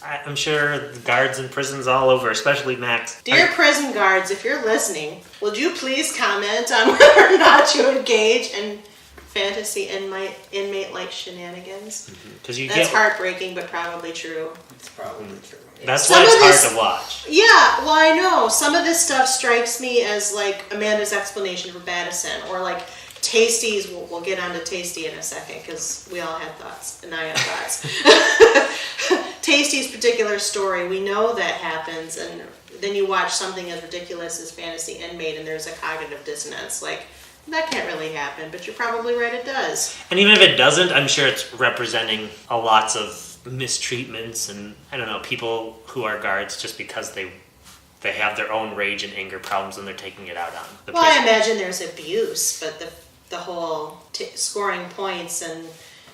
I'm sure the guards in prisons all over, especially Max. Dear prison guards, if you're listening, would you please comment on whether or not you engage in fantasy inmate-like shenanigans? Because That's heartbreaking, but probably true. It's probably true. That's why it's hard to watch. Yeah, well, I know. Some of this stuff strikes me as like Amanda's explanation for Battison, or like Tasty's. We'll get on to Tasty in a second because we all had thoughts, and I had thoughts. Tasty's particular story, we know that happens, and then you watch something as ridiculous as Fantasy Inmate, and there's a cognitive dissonance. Like, that can't really happen, but you're probably right, it does. And even if it doesn't, I'm sure it's representing lots of mistreatments and, I don't know, people who are guards just because they have their own rage and anger problems and they're taking it out on the Well, I prisoner. imagine there's abuse, but the whole scoring points and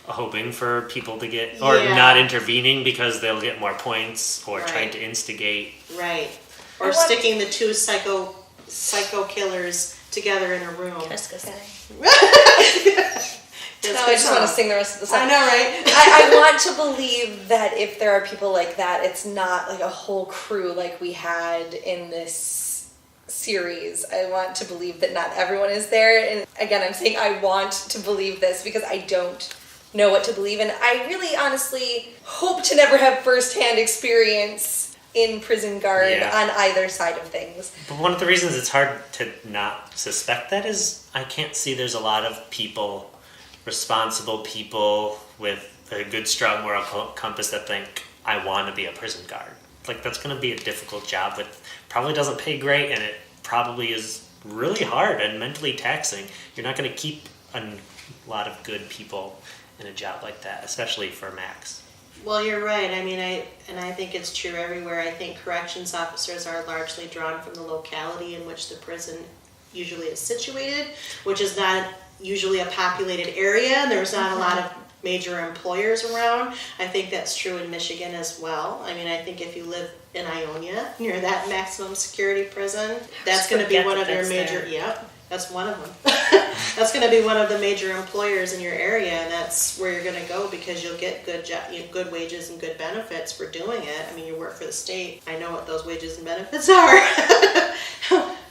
Hoping for people to get, or not intervening because they'll get more points, or trying to instigate. Right. Or sticking the two psycho killers together in a room. Now I just want to sing the rest of the song. I know, right? I want to believe that if there are people like that, it's not like a whole crew like we had in this series. I want to believe that not everyone is there. And again, I'm saying I want to believe this because I don't know what to believe. And I really honestly hope to never have firsthand experience in prison guard on either side of things. But one of the reasons it's hard to not suspect that is I can't see there's a lot of people, responsible people with a good, strong moral compass that think, I want to be a prison guard. Like, that's going to be a difficult job with probably doesn't pay great, and it probably is really hard and mentally taxing. You're not going to keep a lot of good people in a job like that, especially for Max. Well, you're right. I mean, I think it's true everywhere. I think corrections officers are largely drawn from the locality in which the prison usually is situated, which is not usually a populated area, and there's not a lot of major employers around. I think that's true in Michigan as well. I mean, I think if you live in Ionia, near that maximum security prison, that's going to be one of their major, that's one of them. That's going to be one of the major employers in your area, and that's where you're going to go because you'll get good wages and good benefits for doing it. I mean, you work for the state. I know what those wages and benefits are.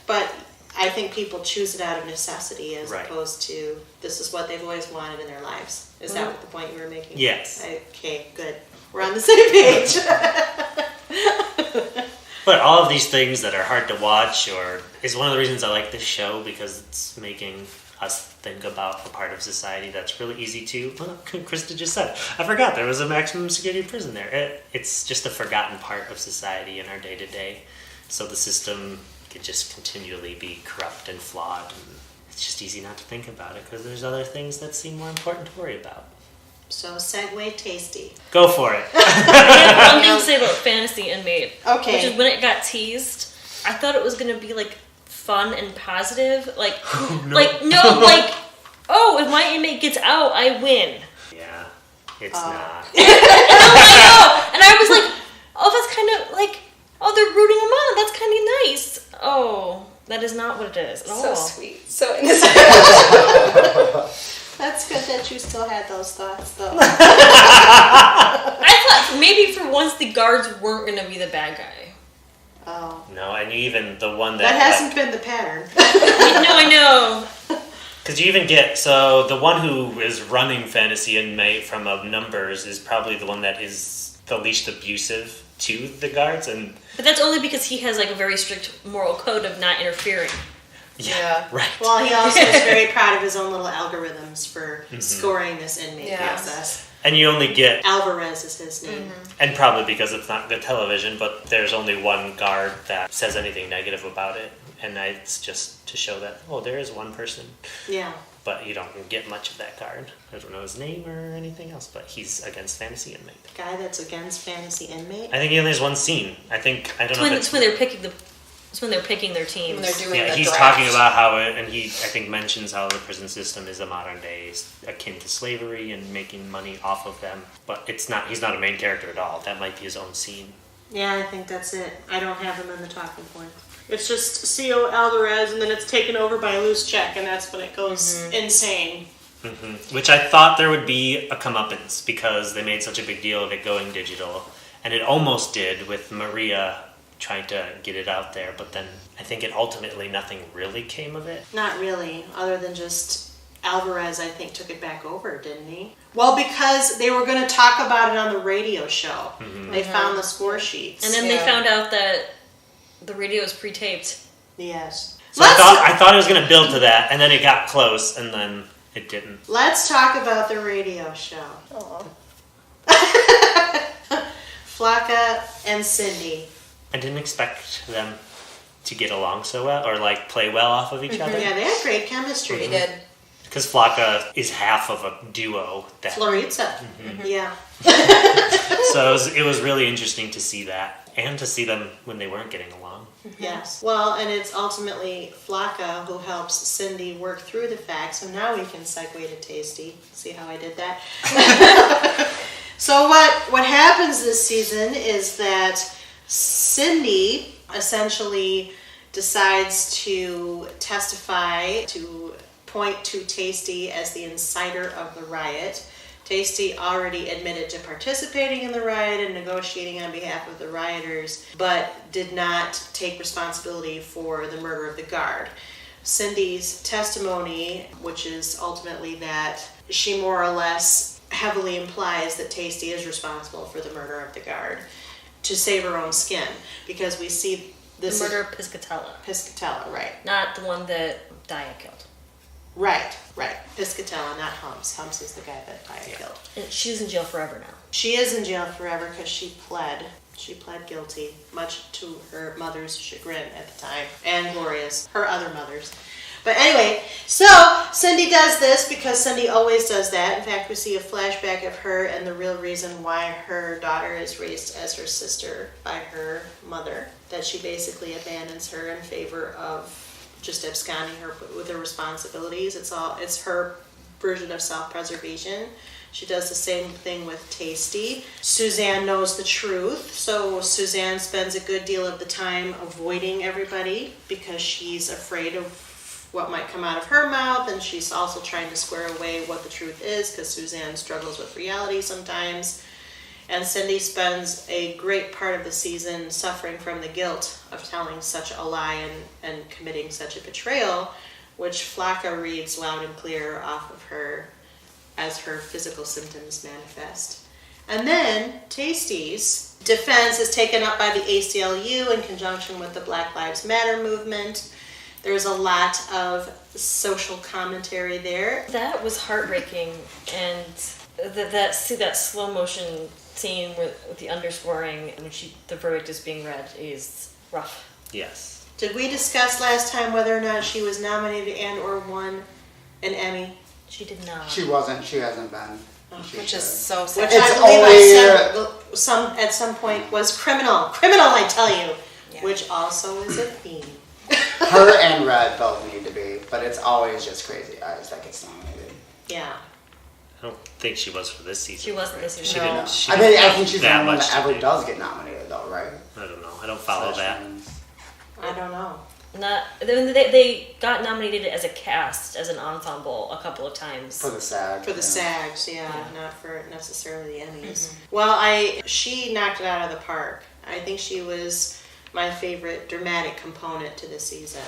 But I think people choose it out of necessity as opposed to this is what they've always wanted in their lives. Is that what the point you were making? Yes. Okay, good. We're on the same page. But all of these things that are hard to watch is one of the reasons I like this show, because it's making us think about a part of society that's really easy to, well, Krista just said, I forgot there was a maximum security prison there. It's just a forgotten part of society in our day-to-day. So the system can just continually be corrupt and flawed, and it's just easy not to think about it because there's other things that seem more important to worry about. So segue Tasty. Go for it. I have one thing to say about Fantasy Inmate. Okay. Which is when it got teased, I thought it was going to be like fun and positive. Like, if my inmate gets out, I win. Yeah, it's not. And I was like, oh, that's kind of like, oh, they're rooting him on. That's kind of nice. Oh, that is not what it is at all. So sweet. So innocent. That's good that you still had those thoughts, though. I thought maybe for once the guards weren't going to be the bad guy. Oh. No, and even the one that hasn't been the pattern. No, I know. Because you even get, so the one who is running Fantasy Inmate from numbers is probably the one that is the least abusive to the guards. But that's only because he has like a very strict moral code of not interfering. Yeah, right. Well, he also is very proud of his own little algorithms for scoring this inmate process. And you only get... Alvarez is his name. And probably because it's not good television, but there's only one guard that says anything negative about it. And it's just to show that, there is one person. Yeah. But you don't get much of that guard. I don't know his name or anything else, but he's against Fantasy Inmate. The guy that's against Fantasy Inmate? I think he only has one scene. I don't know if it's when they're picking it's when they're picking their teams. When they're doing the he's draft. talking about how he, I think, mentions how the prison system is a modern day akin to slavery and making money off of them. But he's not a main character at all. That might be his own scene. Yeah, I think that's it. I don't have him in the talking point. It's just C.O. Alvarez, and then it's taken over by Loose Check, and that's when it goes insane. Which I thought there would be a comeuppance because they made such a big deal of it going digital. And it almost did with Maria trying to get it out there, but then I think ultimately nothing really came of it. Not really, other than just Alvarez, I think, took it back over, didn't he? Well, because they were going to talk about it on the radio show. They found the score sheets. And then they found out that the radio is pre-taped. Yes. So I thought it was going to build to that, and then it got close, and then it didn't. Let's talk about the radio show. Flocka and Cindy. I didn't expect them to get along so well, or like play well off of each other. Yeah, they had great chemistry. They did. Because Flocka is half of a duo. Floritza. Yeah. So it was really interesting to see that, and to see them when they weren't getting along. Yes. Well, and it's ultimately Flocka who helps Cindy work through the facts. So now we can segue to Tasty. See how I did that? So what happens this season is that Cindy essentially decides to testify to point to Tasty as the inciter of the riot. Tasty already admitted to participating in the riot and negotiating on behalf of the rioters, but did not take responsibility for the murder of the guard. Cindy's testimony, which is ultimately that she more or less heavily implies that Tasty is responsible for the murder of the guard to save her own skin, because we see this The murder of Piscatella. Piscatella, right. Not the one that Dia killed. Right. Piscatella, not Humps. Humps is the guy that Dia killed. And she's in jail forever now. She is in jail forever because she pled guilty, much to her mother's chagrin at the time, and Gloria's, her other mother's. But anyway, so Cindy does this because Cindy always does that. In fact, we see a flashback of her and the real reason why her daughter is raised as her sister by her mother, that she basically abandons her in favor of just absconding her with her responsibilities. It's her version of self-preservation. She does the same thing with Tasty. Suzanne knows the truth, so Suzanne spends a good deal of the time avoiding everybody because she's afraid of what might come out of her mouth, and she's also trying to square away what the truth is because Suzanne struggles with reality sometimes. And Cindy spends a great part of the season suffering from the guilt of telling such a lie and committing such a betrayal, which Flocka reads loud and clear off of her as her physical symptoms manifest. And then Tasty's defense is taken up by the ACLU in conjunction with the Black Lives Matter movement. There's a lot of social commentary there. That was heartbreaking, and that slow motion scene with the underscoring when the verdict is being read is rough. Yes. Did we discuss last time whether or not she was nominated and or won an Emmy? She did not. She wasn't. She hasn't been. Which is so sad. Which I believe I said at some point was criminal. Criminal, I tell you. Yeah. Which also is a theme. Her and Red both need to be, but it's always just Crazy Eyes that gets nominated. Yeah. I don't think she was for this season. She wasn't this season. She didn't. She I think she's the that only one much that ever to do. does get nominated, though, right? I don't know. I don't follow that. I don't know. They got nominated as a cast, as an ensemble, a couple of times. For the SAG. For the SAGs, not for necessarily the Emmys. Well, she knocked it out of the park. I think she was my favorite dramatic component to the season.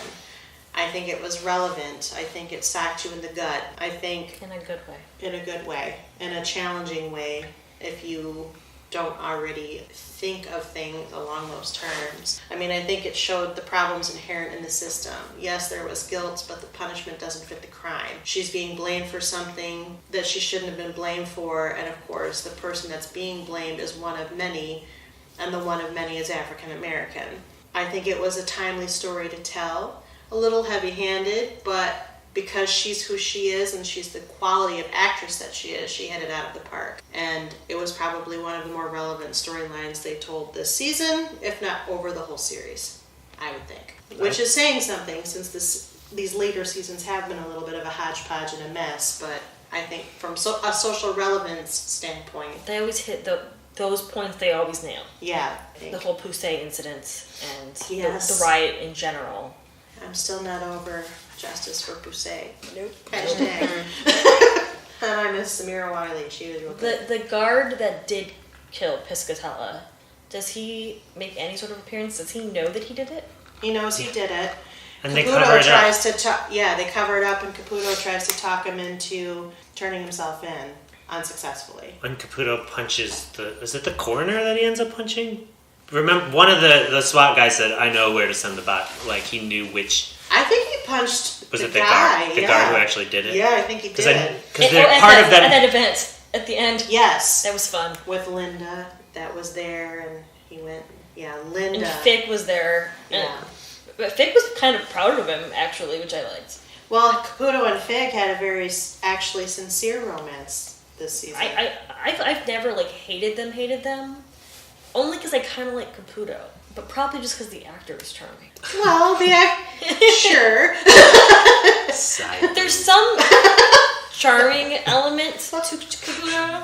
I think it was relevant. I think it socked you in the gut. I think in a good way. In a good way. In a challenging way, if you don't already think of things along those terms. I mean, I think it showed the problems inherent in the system. Yes, there was guilt, but the punishment doesn't fit the crime. She's being blamed for something that she shouldn't have been blamed for, and of course, the person that's being blamed is one of many, and the one of many is African American. I think it was a timely story to tell, a little heavy-handed, but because she's who she is and she's the quality of actress that she is, she hit it out of the park. And it was probably one of the more relevant storylines they told this season, if not over the whole series, I would think. Which is saying something, since these later seasons have been a little bit of a hodgepodge and a mess, but I think from a social relevance standpoint... They always hit those points they always nail. Yeah. The whole Poussey incident and yes. the riot in general. I'm still not over justice for Poussey. Nope. Hashtag. And I miss Samira Wiley. She was real good. The guard that did kill Piscatella, does he make any sort of appearance? Does he know that he did it? He knows he did it. And they cover it up. They cover it up, and Caputo tries to talk him into turning himself in unsuccessfully. When Caputo punches is it the coroner that he ends up punching? Remember, one of the SWAT guys said, "I know where to send the bot." Like he knew which. I think he punched Was the it the guy. guard? The guard who actually did it? Yeah, I think he did. Because they're part of that. At that event, at the end. Yes. That was fun. With Linda, that was there, and he went. Yeah, Linda. And Fick was there. Yeah. But Fick was kind of proud of him, actually, which I liked. Well, Caputo and Fig had a very actually sincere romance this season. I've never hated them, only because I kind of like Caputo, but probably just because the actor is charming. Well, sure. There's some charming element to Caputo,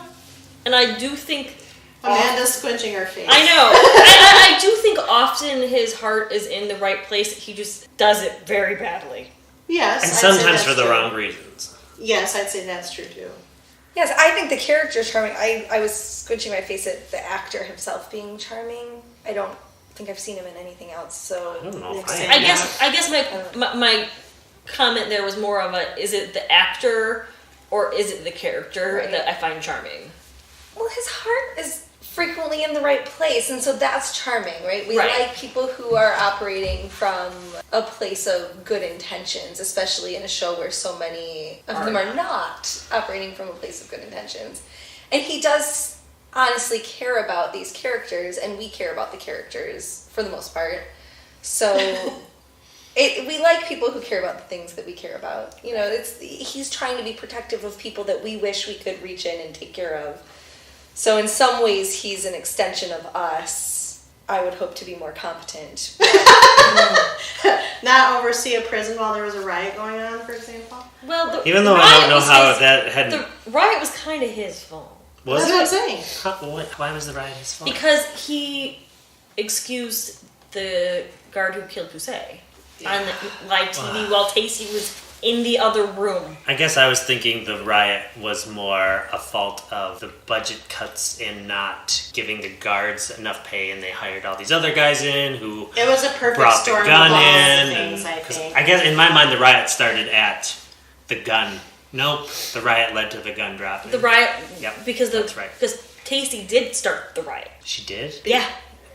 and I do think Amanda's squinching her face. I know. I do think often his heart is in the right place. He just does it very badly. Yes. And I'd say sometimes that's for the true. wrong reasons. Yes, I'd say that's true too. Yes, I think the character is charming. I was squinching my face at the actor himself being charming. I don't think I've seen him in anything else, so... I don't know if Same. I I guess my comment there was more of is it the actor or is it the character that I find charming? Well, his heart is frequently in the right place, and so that's charming, right? We Right. like people who are operating from a place of good intentions, especially in a show where so many of them are not operating from a place of good intentions. And he does honestly care about these characters, and we care about the characters for the most part. So we like people who care about the things that we care about. You know, he's trying to be protective of people that we wish we could reach in and take care of. So in some ways, he's an extension of us. I would hope to be more competent. Not oversee a prison while there was a riot going on, for example? Well, Even though I don't know how that had... The riot was kind of his fault. Was That's it? what I'm saying. Why was the riot his fault? Because he excused the guard who killed Poussey on live TV while Tasty was in the other room. I guess I was thinking the riot was more a fault of the budget cuts in not giving the guards enough pay, and they hired all these other guys in who It was a perfect brought the storm of gun all in. the things, I 'cause think. I guess in my mind the riot started at the gun. Nope, the riot led to the gun dropping. The riot, Yep, because that's right. Because Tasty did start the riot. She did? Yeah.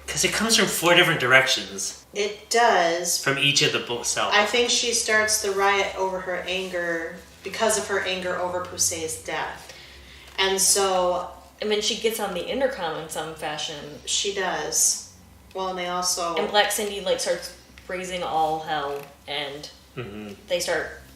Because it comes from 4 different directions. It does. From each of the cells. I think she starts the riot over her anger, because of her anger over Poussey's death. And so... I mean, she gets on the intercom in some fashion. She does. Well, and they also... And Black Cindy, starts raising all hell, and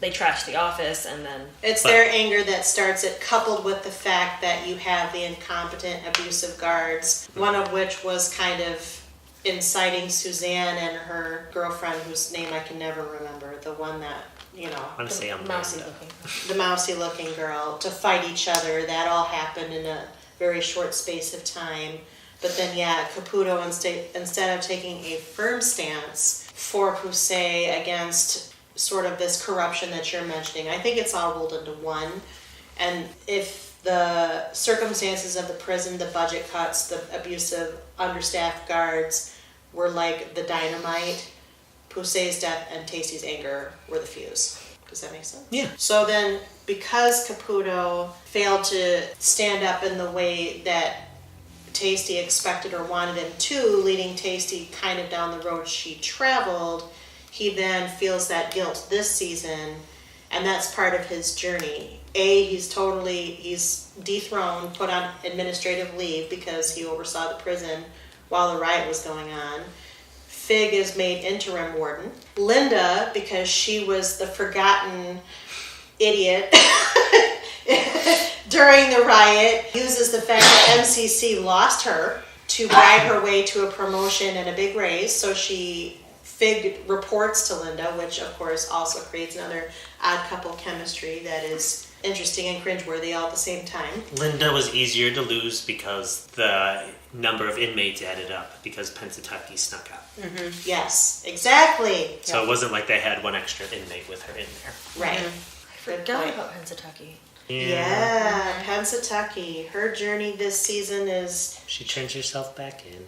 they trash the office, and then... It's their anger that starts it, coupled with the fact that you have the incompetent, abusive guards, one of which was kind of inciting Suzanne and her girlfriend, whose name I can never remember, the one that, I want to say I'm mousy Amanda. looking. the mousy-looking girl, to fight each other. That all happened in a very short space of time. But then, Caputo, instead of taking a firm stance for Poussey against sort of this corruption that you're mentioning, I think it's all rolled into one. And if the circumstances of the prison, the budget cuts, the abusive, understaffed guards were like the dynamite, Poussey's death and Tasty's anger were the fuse. Does that make sense? Yeah. So then, because Caputo failed to stand up in the way that Tasty expected or wanted him to, leading Tasty kind of down the road she traveled, he then feels that guilt this season, and that's part of his journey. He's dethroned, put on administrative leave because he oversaw the prison while the riot was going on. Fig is made interim warden. Linda, because she was the forgotten idiot during the riot, uses the fact that MCC lost her to bribe her way to a promotion and a big raise. So Fig reports to Linda, which of course also creates another odd couple chemistry that is interesting and cringeworthy all at the same time. Linda was easier to lose because the number of inmates added up because Pennsatucky snuck out. Yes, exactly. So it wasn't like they had one extra inmate with her in there. Right. I forgot about Pensatucky. Yeah, Pensatucky. Her journey this season is, She turns herself back in.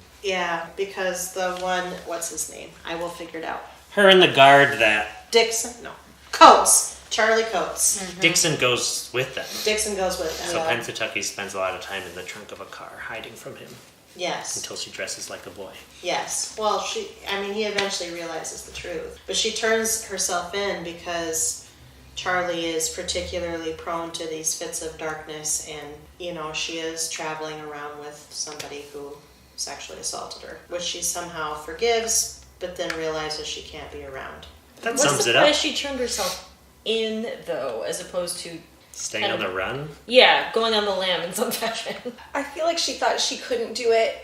because the one, what's his name? I will figure it out. Her and the guard that Dixon? No. Coates. Charlie Coates. Dixon goes with them. Dixon goes with them. So Pensatucky spends a lot of time in the trunk of a car hiding from him Yes. until she dresses like a boy. Yes. Well, he eventually realizes the truth. But she turns herself in because Charlie is particularly prone to these fits of darkness, and, she is traveling around with somebody who sexually assaulted her, which she somehow forgives, but then realizes she can't be around. That What's sums the it price up. she turned herself in, though, as opposed to Staying on the run. Yeah, going on the lam in some fashion. I feel like she thought she couldn't do it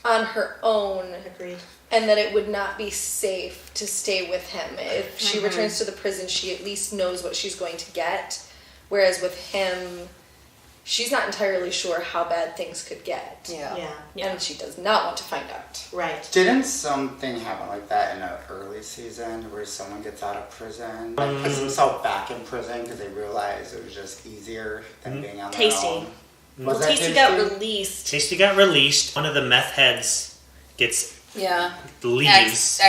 on her own. Agreed. And that it would not be safe to stay with him. If she returns to the prison, she at least knows what she's going to get. Whereas with him, she's not entirely sure how bad things could get. Yeah. And she does not want to find out. Right. Didn't something happen like that in an early season where someone gets out of prison, like puts themselves back in prison because they realize it was just easier than being on their Tasty. own? Well, Was that Tasty got released. Tasty got released. One of the meth heads leaves.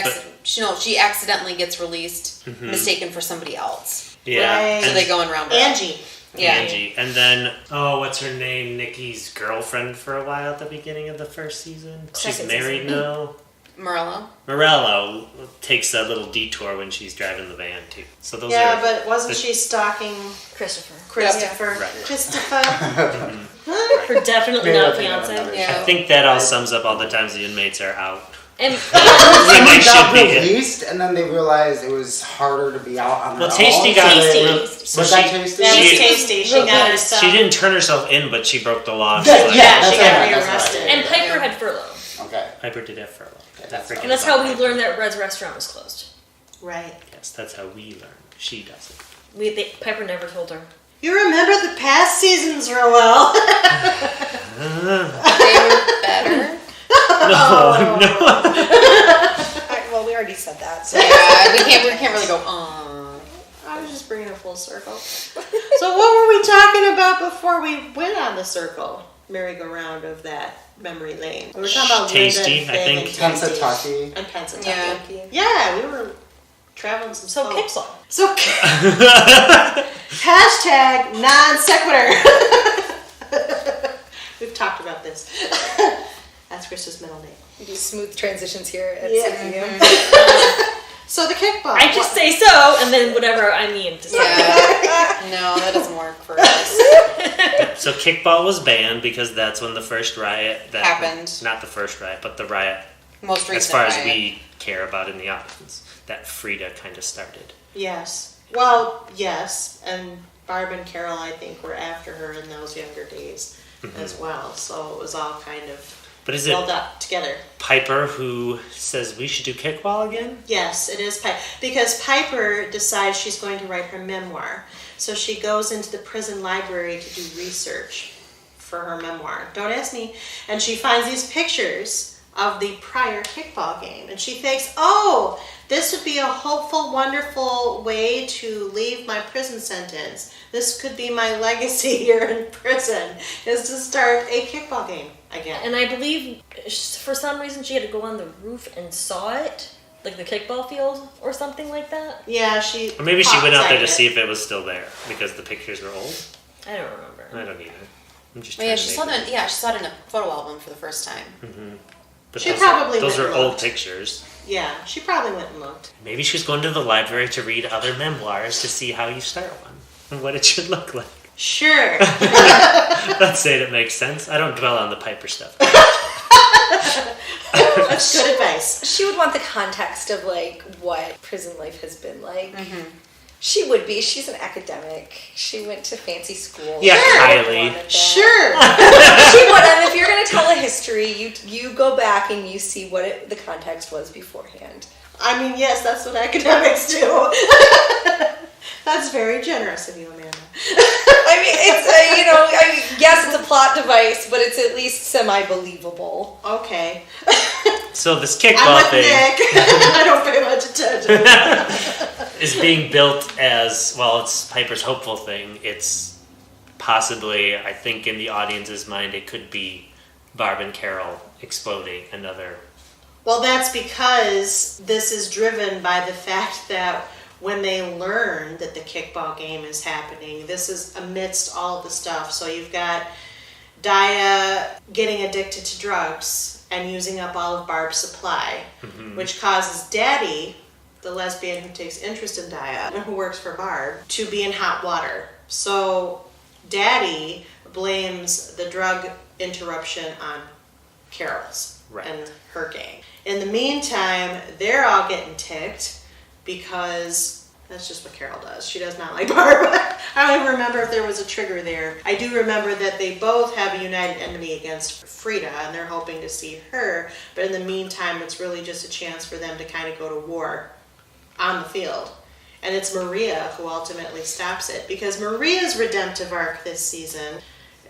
She accidentally gets released, mistaken for somebody else. Yeah. Right. So And they go and round her up. Angie. Yeah. Angie. And then, what's her name? Nikki's girlfriend for a while at the beginning of the first season. She's Second married season. now. Morello. Takes a little detour when she's driving the van too. So those Yeah, are but wasn't she stalking Christopher. Christopher? Right. Christopher. Her definitely Maybe not I'll think of fiance. another I Yeah. think that all sums up all the times the inmates are out. And When they got should be in. released, and then they realized it was harder to be out on Well, their Tasty own. got so they- Tasty. So was that she- Tasty? That was She- Tasty. She got herself. She didn't turn herself in, but she broke the law. Yeah, So, Yeah, that's she right, got that's rearrested. right. and Piper had furlough. Okay. Piper did have furlough. Okay, that's And that's how we learned that Red's restaurant was closed. Right. Yes, that's how we learn. She doesn't. Piper never told her. You remember the past seasons real well. They were better. No. Well, we already said that. So. Yeah, we can't really go, I was just bringing it full circle. So what were we talking about before we went on the circle merry-go-round of that memory lane? We were talking about Tasty, Linda, I Fig, think. and Tasty. Pensatucky. And Pensatucky. Yeah. Yeah, we were traveling some So folks. kickball. So hashtag non sequitur. We've talked about this. That's Krista's middle name. We do smooth transitions here at Yeah. CPU. So the kickball. I just say so, and then whatever I mean to say. Yeah. No, that doesn't work for us. So kickball was banned because that's when the first riot that Happened. Not the first riot, but the riot, Most recent as far as riot. we care about in the audience, that Frida kind of started. Yes. Well, yes. And Barb and Carol, I think, were after her in those younger days as well. So it was all kind of But is it built up together. Piper who says we should do kickball again? Yes, it is Piper. Because Piper decides she's going to write her memoir. So she goes into the prison library to do research for her memoir. Don't ask me. And she finds these pictures of the prior kickball game. And she thinks, oh, this would be a hopeful, wonderful way to leave my prison sentence. This could be my legacy here in prison, is to start a kickball game again. And I believe for some reason she had to go on the roof and saw it, like the kickball field or something like that. Yeah, she... Or maybe she went out there to it. see if it was still there because the pictures were old. I don't remember. I don't either. I'm just Well, trying yeah, to she make saw it- them. Yeah, she saw it in a photo album for the first time. But She those probably are, those went are and old looked. pictures. Yeah, she probably went and looked. Maybe she was going to the library to read other memoirs to see how you start one and what it should look like. Sure. Let's say it makes sense. I don't dwell on the Piper stuff. That's good advice. She would want the context of like what prison life has been like. She would be. She's an academic. She went to fancy school. Yeah, She Kylie. wanted that. Sure. She would. And if you're going to tell a history, you go back and you see what the context was beforehand. I mean, yes, that's what academics do. That's very generous of you, Amanda. I I mean, it's yes, it's a plot device, but it's at least semi-believable. Okay. So this I'm kickball with thing Nick. I don't pay much attention. is being built as, well, it's Piper's hopeful thing. It's possibly, I think in the audience's mind, it could be Barb and Carol exploding another. Well, that's because this is driven by the fact that when they learn that the kickball game is happening, this is amidst all the stuff. So you've got Daya getting addicted to drugs and using up all of Barb's supply, which causes Daddy, the lesbian who takes interest in Daya and who works for Barb, to be in hot water. So Daddy blames the drug interruption on Carol's and her gang. In the meantime, they're all getting ticked because that's just what Carol does. She does not like Barb. I don't even remember if there was a trigger there. I do remember that they both have a united enemy against Frida, and they're hoping to see her. But in the meantime, it's really just a chance for them to kind of go to war on the field. And it's Maria who ultimately stops it, because Maria's redemptive arc this season,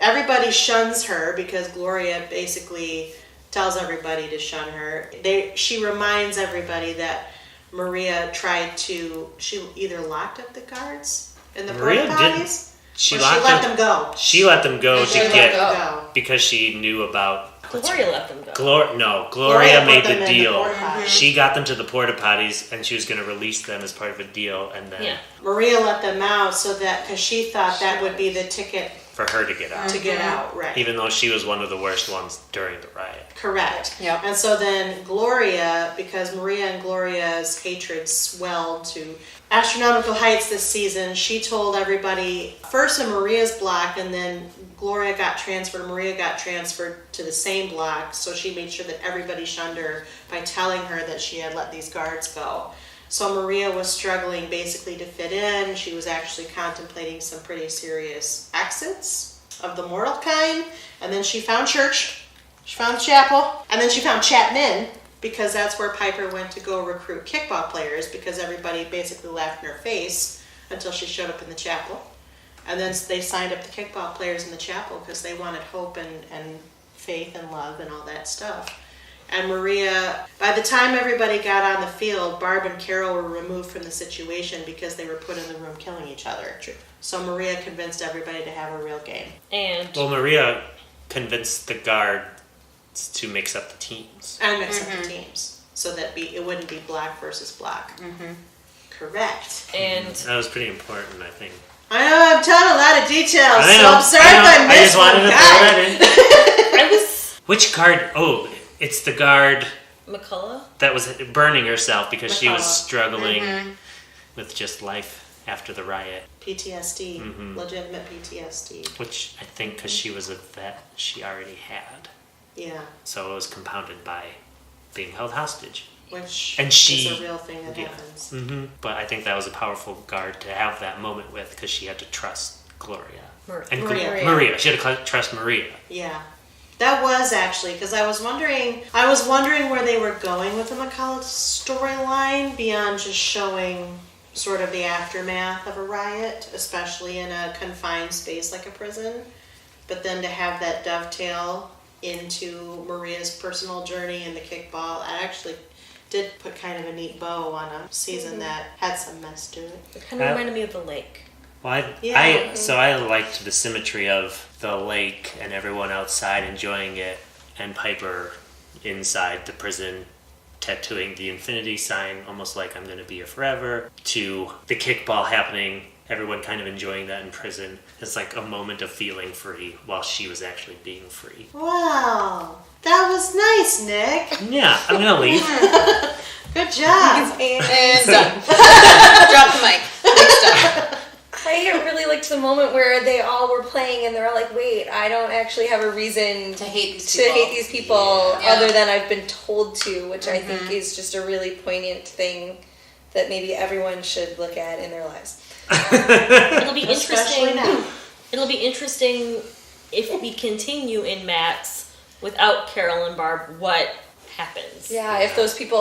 everybody shuns her because Gloria basically tells everybody to shun her. She reminds everybody that Maria she either locked up the guards in the porta potties, she let them go. She let them go go because she knew about. Gloria let them go. Gloria made put them the in deal. porta potties. She got them to the porta potties, and she was going to release them as part of a deal, and then Maria let them out so that because she thought that would be the ticket for her to get out. to get out, right? Even though she was one of the worst ones during the riot. Correct. Yep. And so then Gloria, because Maria and Gloria's hatred swelled to astronomical heights this season, she told everybody, first in Maria's block, and then Maria got transferred to the same block, so she made sure that everybody shunned her by telling her that she had let these guards go. So Maria was struggling basically to fit in. She was actually contemplating some pretty serious exits of the moral kind, and then she found church. She found chapel, and then she found Chapman, because that's where Piper went to go recruit kickball players, because everybody basically laughed in her face until she showed up in the chapel. And then they signed up the kickball players in the chapel because they wanted hope and faith and love and all that stuff. And Maria, by the time everybody got on the field, Barb and Carol were removed from the situation because they were put in the room killing each other. True. So Maria convinced everybody to have a real game. Well, Maria convinced the guards to mix up the teams. And mix up the teams. So that it wouldn't be black versus black. Correct. And that was pretty important, I think. I know I'm telling a lot of details, I know, so I'm sorry if I I missed just wanted one. to throw that in. I was Which guard? Oh, it's the guard McCullough. that was burning herself because she was McCullough. struggling with just life after the riot. PTSD. Legitimate PTSD. Which I think because she was a vet, she already had. Yeah. So it was compounded by being held hostage. Which And is she- a real thing that happens. But I think that was a powerful guard to have that moment with because she had to trust Gloria. And Maria. She had to trust Maria. Yeah. That was actually, because I was wondering where they were going with the McCullough storyline beyond just showing sort of the aftermath of a riot, especially in a confined space like a prison. But then to have that dovetail into Maria's personal journey in the kickball, I actually did put kind of a neat bow on a season that had some mess to it. It kind of reminded me of the lake. Well, so I liked the symmetry of the lake and everyone outside enjoying it, and Piper inside the prison tattooing the infinity sign, almost like I'm going to be here forever, to the kickball happening, everyone kind of enjoying that in prison. It's like a moment of feeling free while she was actually being free. Wow. That was nice, Nick. Yeah, I'm going to leave. Good job. And done. Drop the mic. Next up. I really liked the moment where they all were playing and they're all like, wait, I don't actually have a reason To hate these to people. hate these people Yeah. other than I've been told to, which I think is just a really poignant thing that maybe everyone should look at in their lives. It'll be Especially interesting. now. It'll be interesting if we continue in Matt's without Carol and Barb. What happens. Yeah, if those people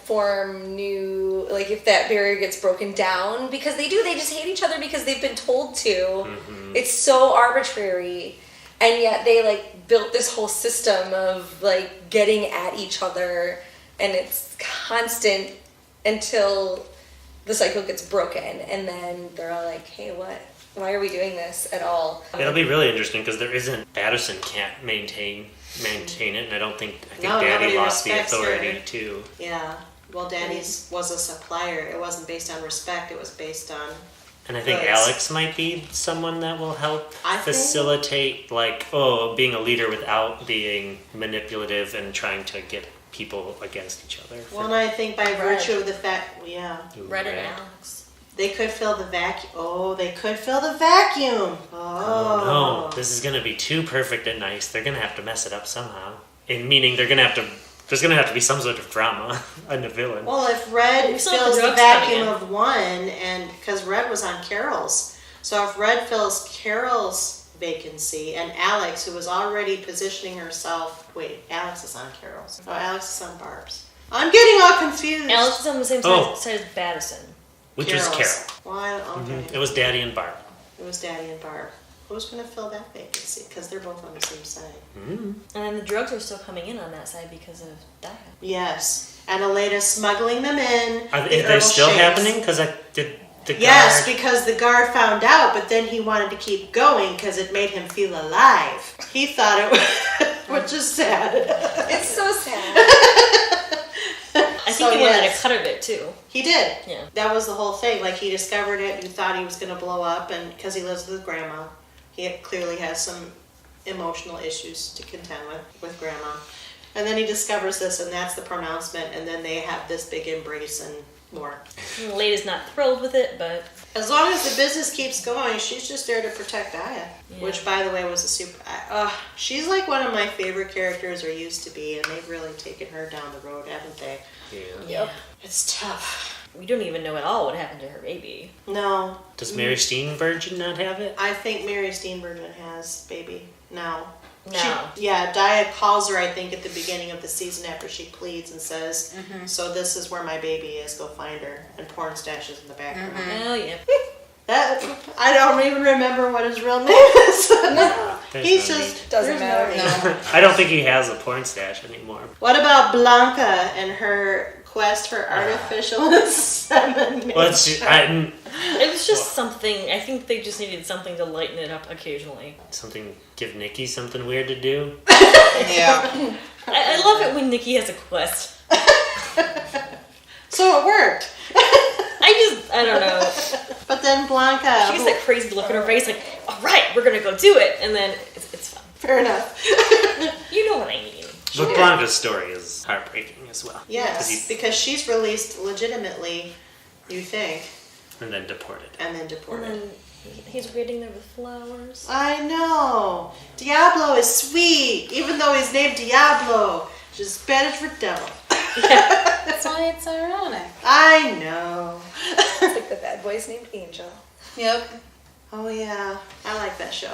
form new, like if that barrier gets broken down, because they just hate each other because they've been told to. Mm-hmm. It's so arbitrary, and yet they like built this whole system of like getting at each other, and it's constant until the cycle gets broken, and then they're all like, hey, what? Why are we doing this at all? It'll be really interesting because there isn't. Addison can't maintain it, and I think No, Daddy nobody lost the respects authority her. too. Yeah. Well, Daddy's was a supplier. It wasn't based on respect. It was based on. And I think Right. Alex might be someone that will help I think- facilitate, being a leader without being manipulative and trying to get people against each other. Well, and I think by Red. virtue of the fact, Red and Alex. they could fill the vacuum. Oh, they could fill the vacuum. Oh no, this is gonna be too perfect and nice. They're gonna have to mess it up somehow. Meaning there's gonna have to be some sort of drama in the villain. Well, if Red We still have fills the the drugs coming vacuum in. of one, and because Red was on Carol's, so if Red fills Carol's vacancy, and Alex, who was already positioning herself, Alex is on Carol's. Oh, Alex is on Barb's. I'm getting all confused. Alex is on the same Oh. side as Battison. Which is Carol's. Carol. Why? Okay. It was Daddy and Barb. It was Daddy and Barb. Who's going to fill that vacancy? Because they're both on the same side. And then the drugs are still coming in on that side because of that. Yes. And Aleda's smuggling them in. Are the they herbal still shakes. happening? Because did the guard... Yes, because the guard found out, but then he wanted to keep going because it made him feel alive. He thought it was, which is sad. It's so sad. I think he wanted a cut of it too. He did. Yeah. That was the whole thing. Like, he discovered it, he thought he was going to blow up, and because he lives with grandma, he clearly has some emotional issues to contend with grandma. And then he discovers this, and that's the pronouncement, and then they have this big embrace and more. And Lada's not thrilled with it, but As long as the business keeps going, she's just there to protect Aya. Yeah. Which, by the way, was a super... she's like one of my favorite characters, or used to be, and they've really taken her down the road, haven't they? yeah. It's tough. We don't even know at all what happened to her baby. No. Does Mary Steenburgen not have it? I think Mary Steenburgen has baby now. No. Dia calls her, I think, at the beginning of the season after she pleads and says, so this is where my baby is, go find her. And porn stashes in the background. Hell yeah. I don't even remember what his real name is. There's He's no just... Doesn't there's matter. No. I don't think he has a porn stash anymore. What about Blanca and her quest for artificial insemination? Well, It was just something, I think they just needed something to lighten it up occasionally. give Nikki something weird to do. Yeah. I love it when Nikki has a quest. So it worked. I don't know. But then Blanca... She's that crazy look in her face, like, all right, we're gonna go do it, and then it's fun. Fair enough. You know what I mean. But Blanca's story is heartbreaking as well. Yes, because she's released legitimately, you think, And then deported. and then And deported. then he's waiting there with flowers. I know. Diablo is sweet, even though he's named Diablo, which is Spanish for devil. That's why it's ironic. I know. It's like the bad boy's named Angel. Yep. Oh yeah, I like that show.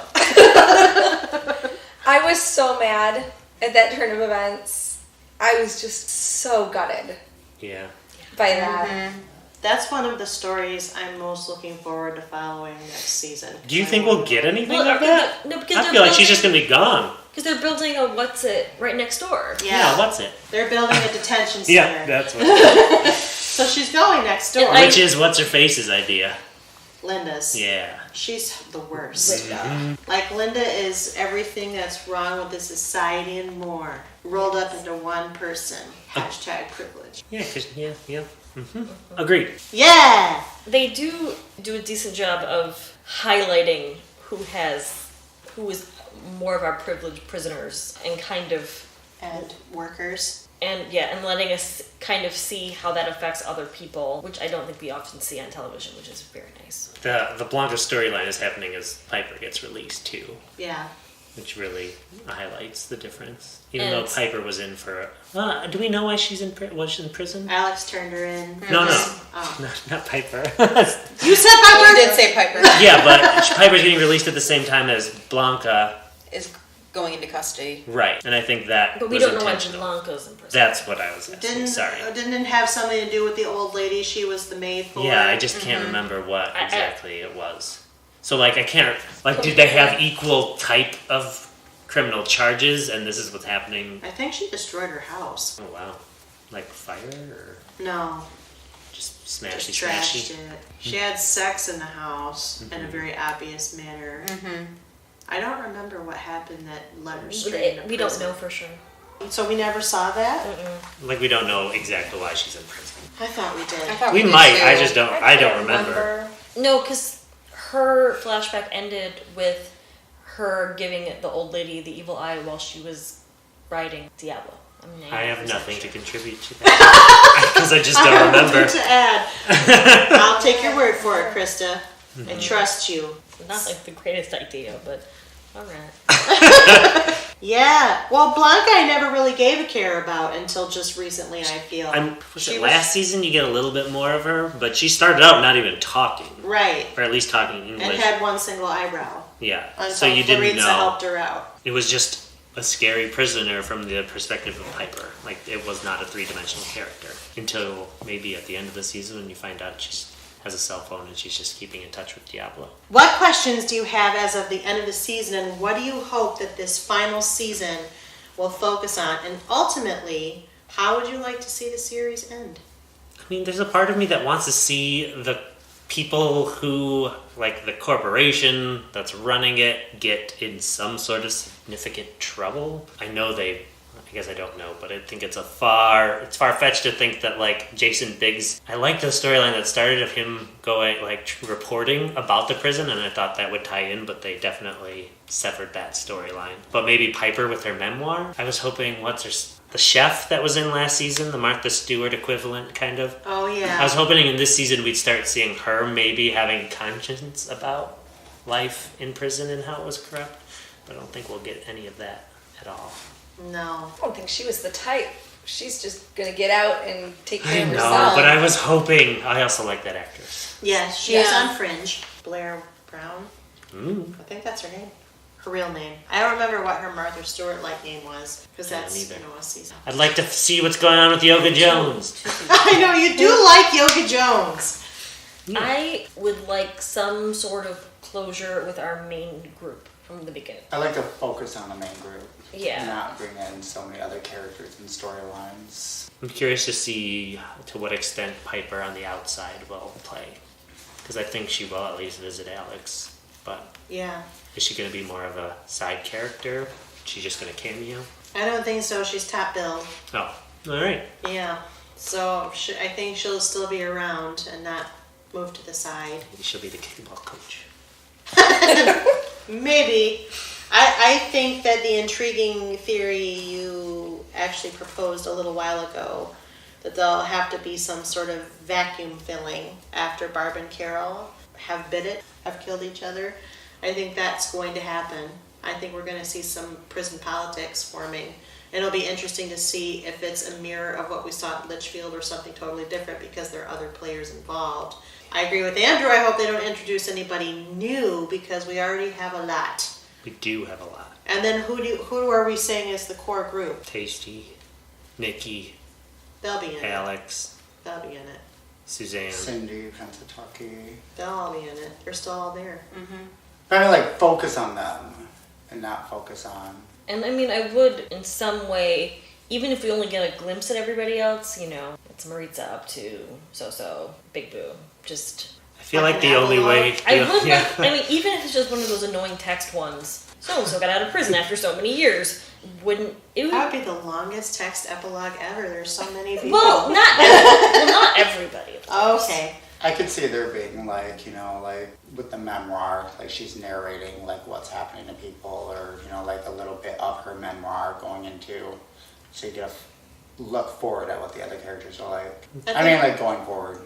I was so mad at that turn of events. I was just so gutted Yeah. by that. That's one of the stories I'm most looking forward to following next season. Do you think we'll get anything Well, of that? no, because I they're feel like she's building- just gonna be gone. Because they're building a what's it right next door. Yeah, What's it? they're building a detention center. Yeah, that's what. So she's going next door. And I- Which is what's her face's idea. Linda's. Yeah. She's the worst. Like, Linda is everything that's wrong with the society and more, rolled up into one person. Hashtag privilege. Yeah. Agreed. Yeah! They do a decent job of highlighting who is more of our privileged prisoners and kind of And workers. and letting us kind of see how that affects other people, which I don't think we often see on television, which is very nice. The Blanca storyline is happening as Piper gets released too, Yeah. which really highlights the difference. Even And- though Piper was in for, do we know why she's in? Was she in prison? Alex turned her in. No. Oh. Not Piper. You said Piper? You did say Piper. Yeah, but Piper's getting released at the same time as Blanca. Is going into custody. Right, and I think that But we was don't know why intentional. Blanca's in prison. That's what I was asking. Didn't it have something to do with the old lady she was the maid for? Yeah, I just can't remember what exactly it was. So, like, I can't... Like, did they have equal type of criminal charges, and this is what's happening? I think she destroyed her house. Oh, wow. Like fire, or No, just just smashy, trashed smashy? it. She had sex in the house in a very obvious manner. I don't remember what happened that led her straight into We don't prison. know for sure. So we never saw that? Like, we don't know exactly why she's in prison. I thought we did. I thought We did might, too. I just don't... I don't remember. No, because her flashback ended with her giving the old lady the evil eye while she was riding Diablo. I have nothing to contribute to that. Because I just I don't have remember. nothing to add. I'll take your word for it, Krista. I trust you. Not like the greatest idea, but alright. Yeah. Well, Blanca I never really gave a care about until just recently, I feel. Last season you get a little bit more of her, but she started out not even talking. Right. Or at least talking English. And had one single eyebrow. Yeah. Until So you didn't Maritza know. helped her out. It was just a scary prisoner from the perspective of Piper. Like, it was not a three-dimensional character. Until maybe at the end of the season when you find out she has a cell phone and she's just keeping in touch with Diablo. What questions do you have as of the end of the season, and what do you hope that this final season will focus on? And ultimately, how would you like to see the series end? I mean, there's a part of me that wants to see the people who, like the corporation that's running it, get in some sort of significant trouble. I guess I don't know, but I think it's far-fetched to think that, like, Jason Biggs, I like the storyline that started of him going, like, reporting about the prison, and I thought that would tie in, but they definitely severed that storyline. But maybe Piper with her memoir? I was hoping, the chef that was in last season, the Martha Stewart equivalent, kind of. Oh, yeah. I was hoping in this season we'd start seeing her maybe having conscience about life in prison and how it was corrupt, but I don't think we'll get any of that at all. No. I don't think she was the type. She's just gonna get out and take care I of know, herself. but I was hoping. I also like that actress. Yes, she is Yeah. on Fringe. Blair Brown. Mm. I think that's her name. Her real name. I don't remember what her Martha Stewart-like name was, because Yeah, that's, neither. a season. I'd like to see what's going on with Yoga Jones. I know, you do like Yoga Jones. I would like some sort of closure with our main group from the beginning. I like to focus on the main group. Yeah. Not bring in so many other characters and storylines. I'm curious to see to what extent Piper on the outside will play. Because I think she will at least visit Alex. But Yeah. is she going to be more of a side character? She's just going to cameo? I don't think so. She's top billed. Oh, alright. Yeah. So I think she'll still be around and not move to the side. Maybe she'll be the kickball coach. Maybe. I think that the intriguing theory you actually proposed a little while ago, that there'll have to be some sort of vacuum filling after Barb and Carol have bit it, have killed each other. I think that's going to happen. I think we're going to see some prison politics forming. And it'll be interesting to see if it's a mirror of what we saw at Litchfield or something totally different because there are other players involved. I agree with Andrew. I hope they don't introduce anybody new because we already have a lot. We do have a lot. And then who are we saying is the core group? Tasty, Nikki, They'll be in it. Alex, They'll be in it. Suzanne. Cindy, Pensataki. They'll all be in it. They're still all there. Kind of like focus on them and not focus on. And I mean, I would, in some way, even if we only get a glimpse at everybody else, it's Maritza up to So-So, Big Boo. Just... I feel like the only way... I would like, I mean, even if it's just one of those annoying text ones, so-and-so got out of prison after so many years, it would... That would be the longest text epilogue ever. There's so many people. Well, not everybody. Of course. Okay. I could see there being like, like with the memoir, like she's narrating like what's happening to people or, like a little bit of her memoir going into, so you get a look forward at what the other characters are like. I mean, like going forward.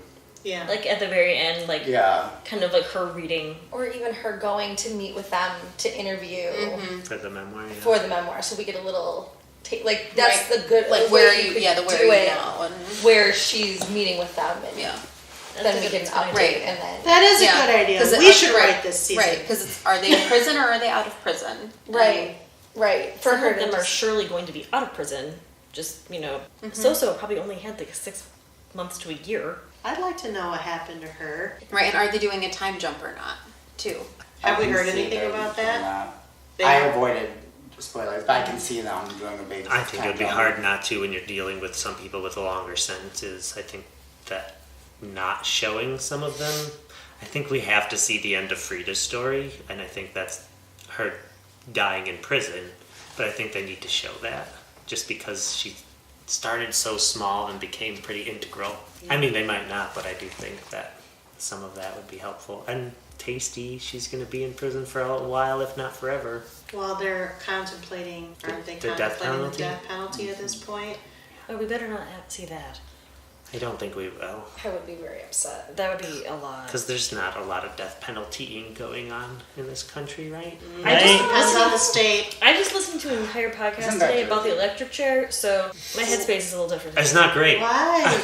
Yeah. Like at the very end, like Yeah. kind of like her reading. Or even her going to meet with them to interview For the memoir, yeah. for the memoir, so we get a little like that's Right. the good Like way where you you, could yeah, the where do you it, know. And, where she's meeting with them, and yeah. then we get an update, Right. and then That is a Yeah. good idea. 'Cause We it- should right, write this season. Right, because are they in prison or are they out of prison? right. Right. For Some her of to them are just- surely going to be out of prison. Just, So probably only had like 6 months to a year. I'd like to know what happened to her. Right, and are they doing a time jump or not, too? Have I we can heard see anything them about doing that? I avoided spoilers, but I can see them doing a big. I think it would be time hard not to when you're dealing with some people with longer sentences. I think that not showing some of them, I think we have to see the end of Frida's story, and I think that's her dying in prison, but I think they need to show that, just because she started so small and became pretty integral. I mean, they might not, but I do think that some of that would be helpful. And Tasty, she's going to be in prison for a while, if not forever. Well, they're contemplating, aren't they The death contemplating the penalty? death penalty at this point? Oh, we better not see that. I don't think we will, I would be very upset. That would be a lot. because there's not a lot of death penaltying going on in this country, right? I just- Depends on the state. I just listened to an entire podcast Isn't that today true? about the electric chair, so my headspace is a little different. It's not great. Why?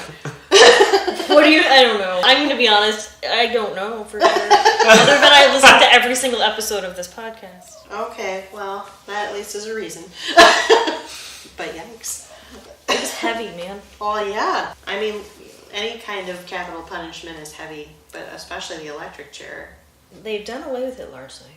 What do you? I don't know. I'm gonna be honest. I don't know for sure. Other than I listen to every single episode of this podcast. Okay, well, that at least is a reason. But yikes. It was heavy, man. Well, yeah. I mean, any kind of capital punishment is heavy, but especially the electric chair. They've done away with it largely.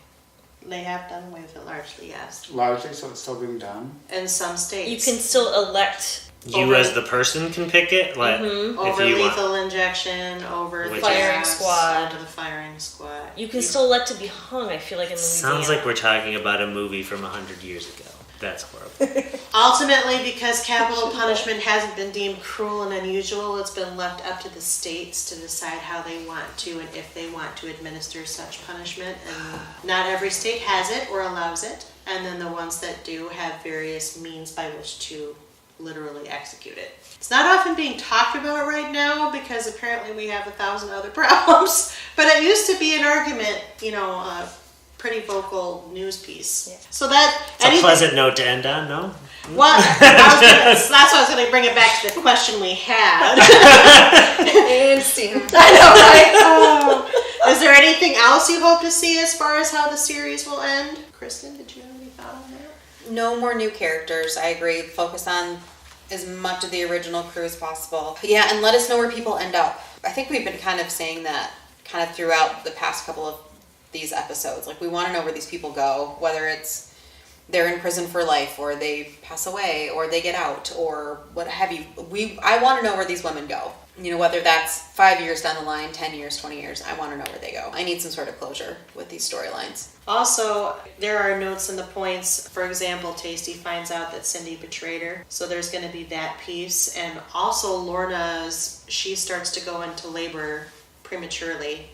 They have done away with it largely, yes. Largely, so it's still being done. In some states. You can still elect You Over- as the person can pick it, like if over you want. lethal injection, over Which Firing gas, squad. over the firing squad. You can still elect to be hung, I feel like, in Louisiana. Sounds like we're talking about a movie from 100 years ago. That's horrible. Ultimately, because capital punishment hasn't been deemed cruel and unusual, it's been left up to the states to decide how they want to and if they want to administer such punishment. And not every state has it or allows it. And then the ones that do have various means by which to literally execute it. It's not often being talked about right now because apparently we have 1,000 other problems. But it used to be an argument, a pretty vocal news piece. Yeah. So that It's a pleasant note to end on, no? well, that's why I was going to bring it back to the question we had. And scene. I know, right? Oh. Is there anything else you hope to see as far as how the series will end? Kristen, did you have any thought on that? No more new characters. I agree. Focus on as much of the original crew as possible. Yeah, and let us know where people end up. I think we've been kind of saying that kind of throughout the past couple of these episodes. Like, we want to know where these people go, whether it's they're in prison for life, or they pass away, or they get out, or what have you. I want to know where these women go. Whether that's 5 years down the line, 10 years, 20 years, I want to know where they go. I need some sort of closure with these storylines. Also, there are notes in the points. For example, Tasty finds out that Cindy betrayed her. So there's going to be that piece. And also she starts to go into labor prematurely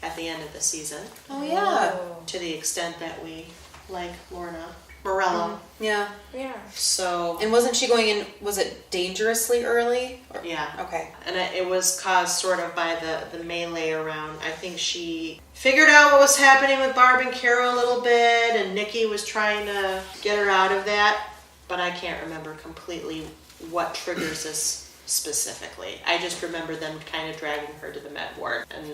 at the end of the season. Oh, yeah. To the extent that we like Lorna Morello. Yeah. Yeah. So, And wasn't she going in, was it dangerously early? yeah. Okay. And it was caused sort of by the melee around. I think she figured out what was happening with Barb and Carol a little bit, and Nikki was trying to get her out of that. But I can't remember completely what triggers this specifically. I just remember them kind of dragging her to the med ward, and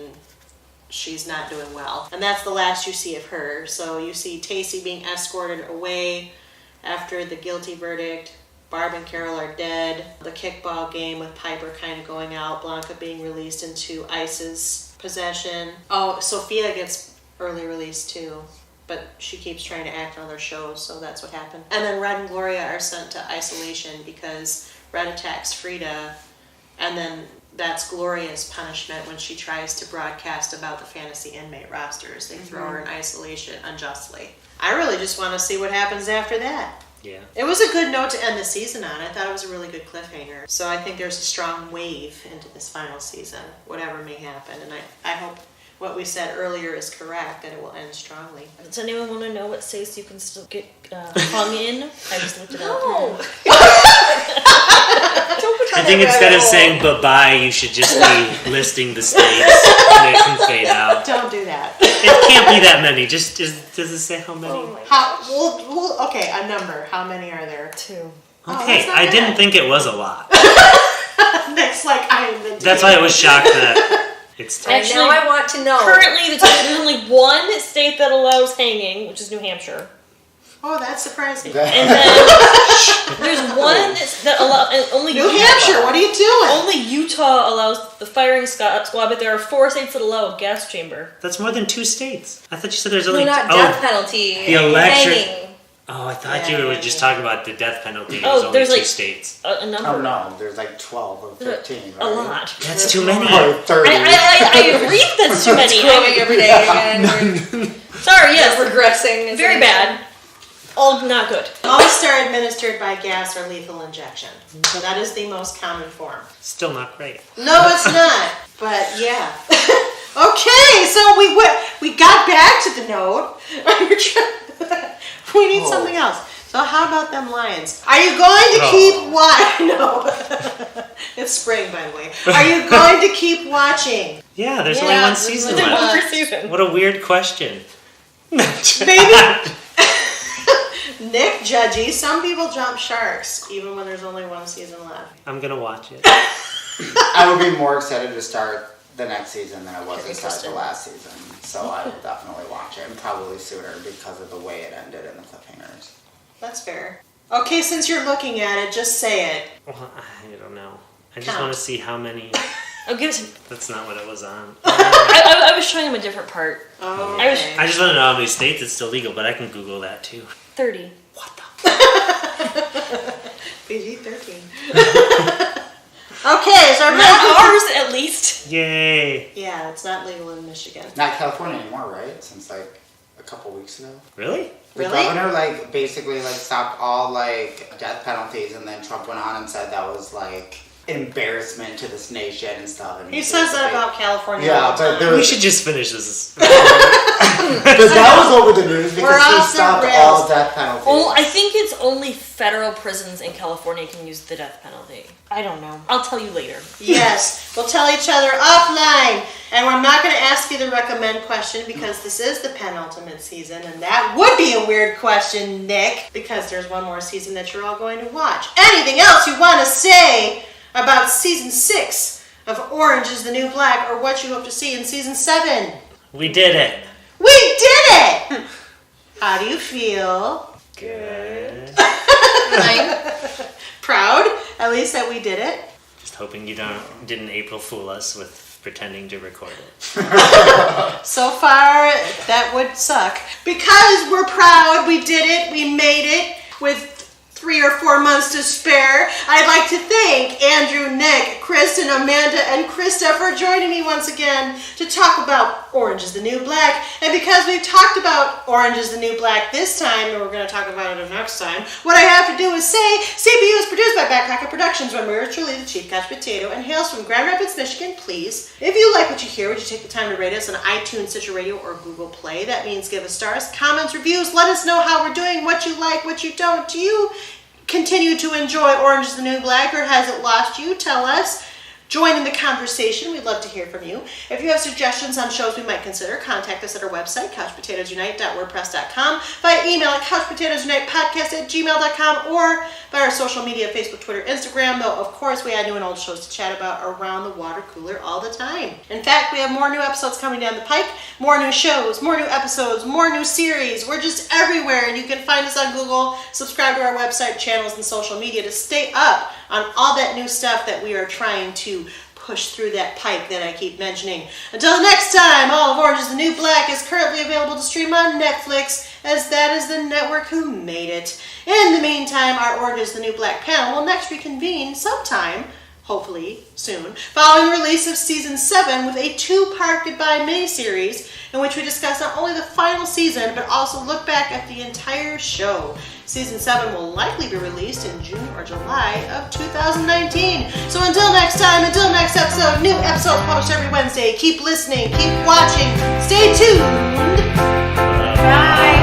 she's not doing well. And that's the last you see of her. So you see Tasty being escorted away after the guilty verdict. Barb and Carol are dead. The kickball game with Piper kind of going out. Blanca being released into ICE's possession. Oh, Sophia gets early release too. But she keeps trying to act on their shows, so that's what happened. And then Red and Gloria are sent to isolation because Red attacks Frida, and then that's Gloria's punishment when she tries to broadcast about the fantasy inmate rosters. They throw her in isolation unjustly. I really just want to see what happens after that. Yeah. It was a good note to end the season on. I thought it was a really good cliffhanger. So I think there's a strong wave into this final season, whatever may happen. And I hope what we said earlier is correct, that it will end strongly. Does anyone want to know what states you can still get hung in? I just looked it up. No. I think instead of saying bye-bye, you should just be listing the states and it can fade out. Don't do that. It can't be that many. Just does it say how many? Okay, a number. How many are there? 2. Okay, that's not I bad. didn't think it was a lot. Next, I am the That's why I was shocked that it's 10. Actually, Now I want to know. Currently, there's only one state that allows hanging, which is New Hampshire. Oh, that surprised me. And then there's one that only New Hampshire, what are you doing? Only Utah allows the firing squad, but there are 4 states that allow a gas chamber. That's more than 2 states. I thought you said there's only No, not death penalty. the electric. Hanging. Oh, I thought you were just talking about the death penalty. Oh, There's only there's 2 like states. a number. Oh no, there's like 12 or 15, right? A lot. That's too many. Or 30. I agree that's too many. Growing every day again. Sorry, yes. Regressing. Very bad. All not good. Most are administered by gas or lethal injection. So that is the most common form. Still not great. No, it's not. But yeah. Okay, so we got back to the note. We need something else. So how about them lions? Are you going to keep watching? No. It's spring, by the way. Are you going to keep watching? Yeah, there's only one season There's left. one per season. What a weird question. Maybe. Nick, judgy. Some people jump sharks even when there's only one season left. I'm gonna watch it. I would be more excited to start the next season than I was to start the Interesting. last season. So I will definitely watch it, and probably sooner because of the way it ended in the cliffhangers. That's fair. Okay, since you're looking at it, just say it. Well, I don't know. I just Count. want to see how many. I'll give it to. That's not what it was on. I was showing him a different part. Oh, I was- okay. I just want to know how many states it's still legal, but I can Google that too. 30. What the? PG-13. Okay, so Not ours, at least. Yay! Yeah, it's not legal in Michigan. Not California anymore, right? Since like a couple weeks ago. Really? The Really? governor basically stopped all death penalties, and then Trump went on and said that was embarrassment to this nation and stuff. And He says that basically- about California. Yeah, all the but time. there We was should just finish this. because that was over the news We're because he off the stopped rails. all death penalties. Well, I think it's only federal prisons in California can use the death penalty. I don't know. I'll tell you later. Yes, we'll tell each other offline. And we're not going to ask you the recommend question because this is the penultimate season. And that would be a weird question, Nick, because there's one more season that you're all going to watch. Anything else you want to say about season 6 of Orange is the New Black, or what you hope to see in season 7? We did it. We did it! How do you feel? Good. Proud, at least that we did it. Just hoping you didn't April Fool us with pretending to record it. So far, that would suck. Because we're proud, we did it, we made it with 3 or 4 months to spare. I'd like to thank Andrew, Nick, Kristen, Amanda, and Krista for joining me once again to talk about Orange is the New Black. And because we've talked about Orange is the New Black this time, and we're going to talk about it next time, what I have to do is say CPU is produced by Backpacker Productions, run by yours truly, the Chief Couch Potato, and hails from Grand Rapids, Michigan. Please, if you like what you hear, would you take the time to rate us on iTunes, Stitcher Radio, or Google Play? That means give us stars, comments, reviews. Let us know how we're doing, what you like, what you don't. Do you continue to enjoy Orange is the New Black, or has it lost you? Tell us. Join in the conversation. We'd love to hear from you. If you have suggestions on shows we might consider, contact us at our website, couchpotatoesunite.wordpress.com, via email at couchpotatoesunitepodcast@gmail.com, or by our social media, Facebook, Twitter, Instagram, though of course we had new and old shows to chat about around the water cooler all the time. In fact, we have more new episodes coming down the pike, more new shows, more new episodes, more new series. We're just everywhere, and you can find us on Google, subscribe to our website, channels, and social media to stay up on all that new stuff that we are trying to push through that pipe that I keep mentioning. Until next time, all of Orange is the New Black is currently available to stream on Netflix, as that is the network who made it. In the meantime, our Orange is the New Black panel will next reconvene sometime, hopefully soon, following the release of season 7 with a 2-part goodbye miniseries in which we discuss not only the final season but also look back at the entire show. Season 7 will likely be released in June or July of 2019. So until next time, until next episode, new episodes published every Wednesday. Keep listening, keep watching, stay tuned. Bye.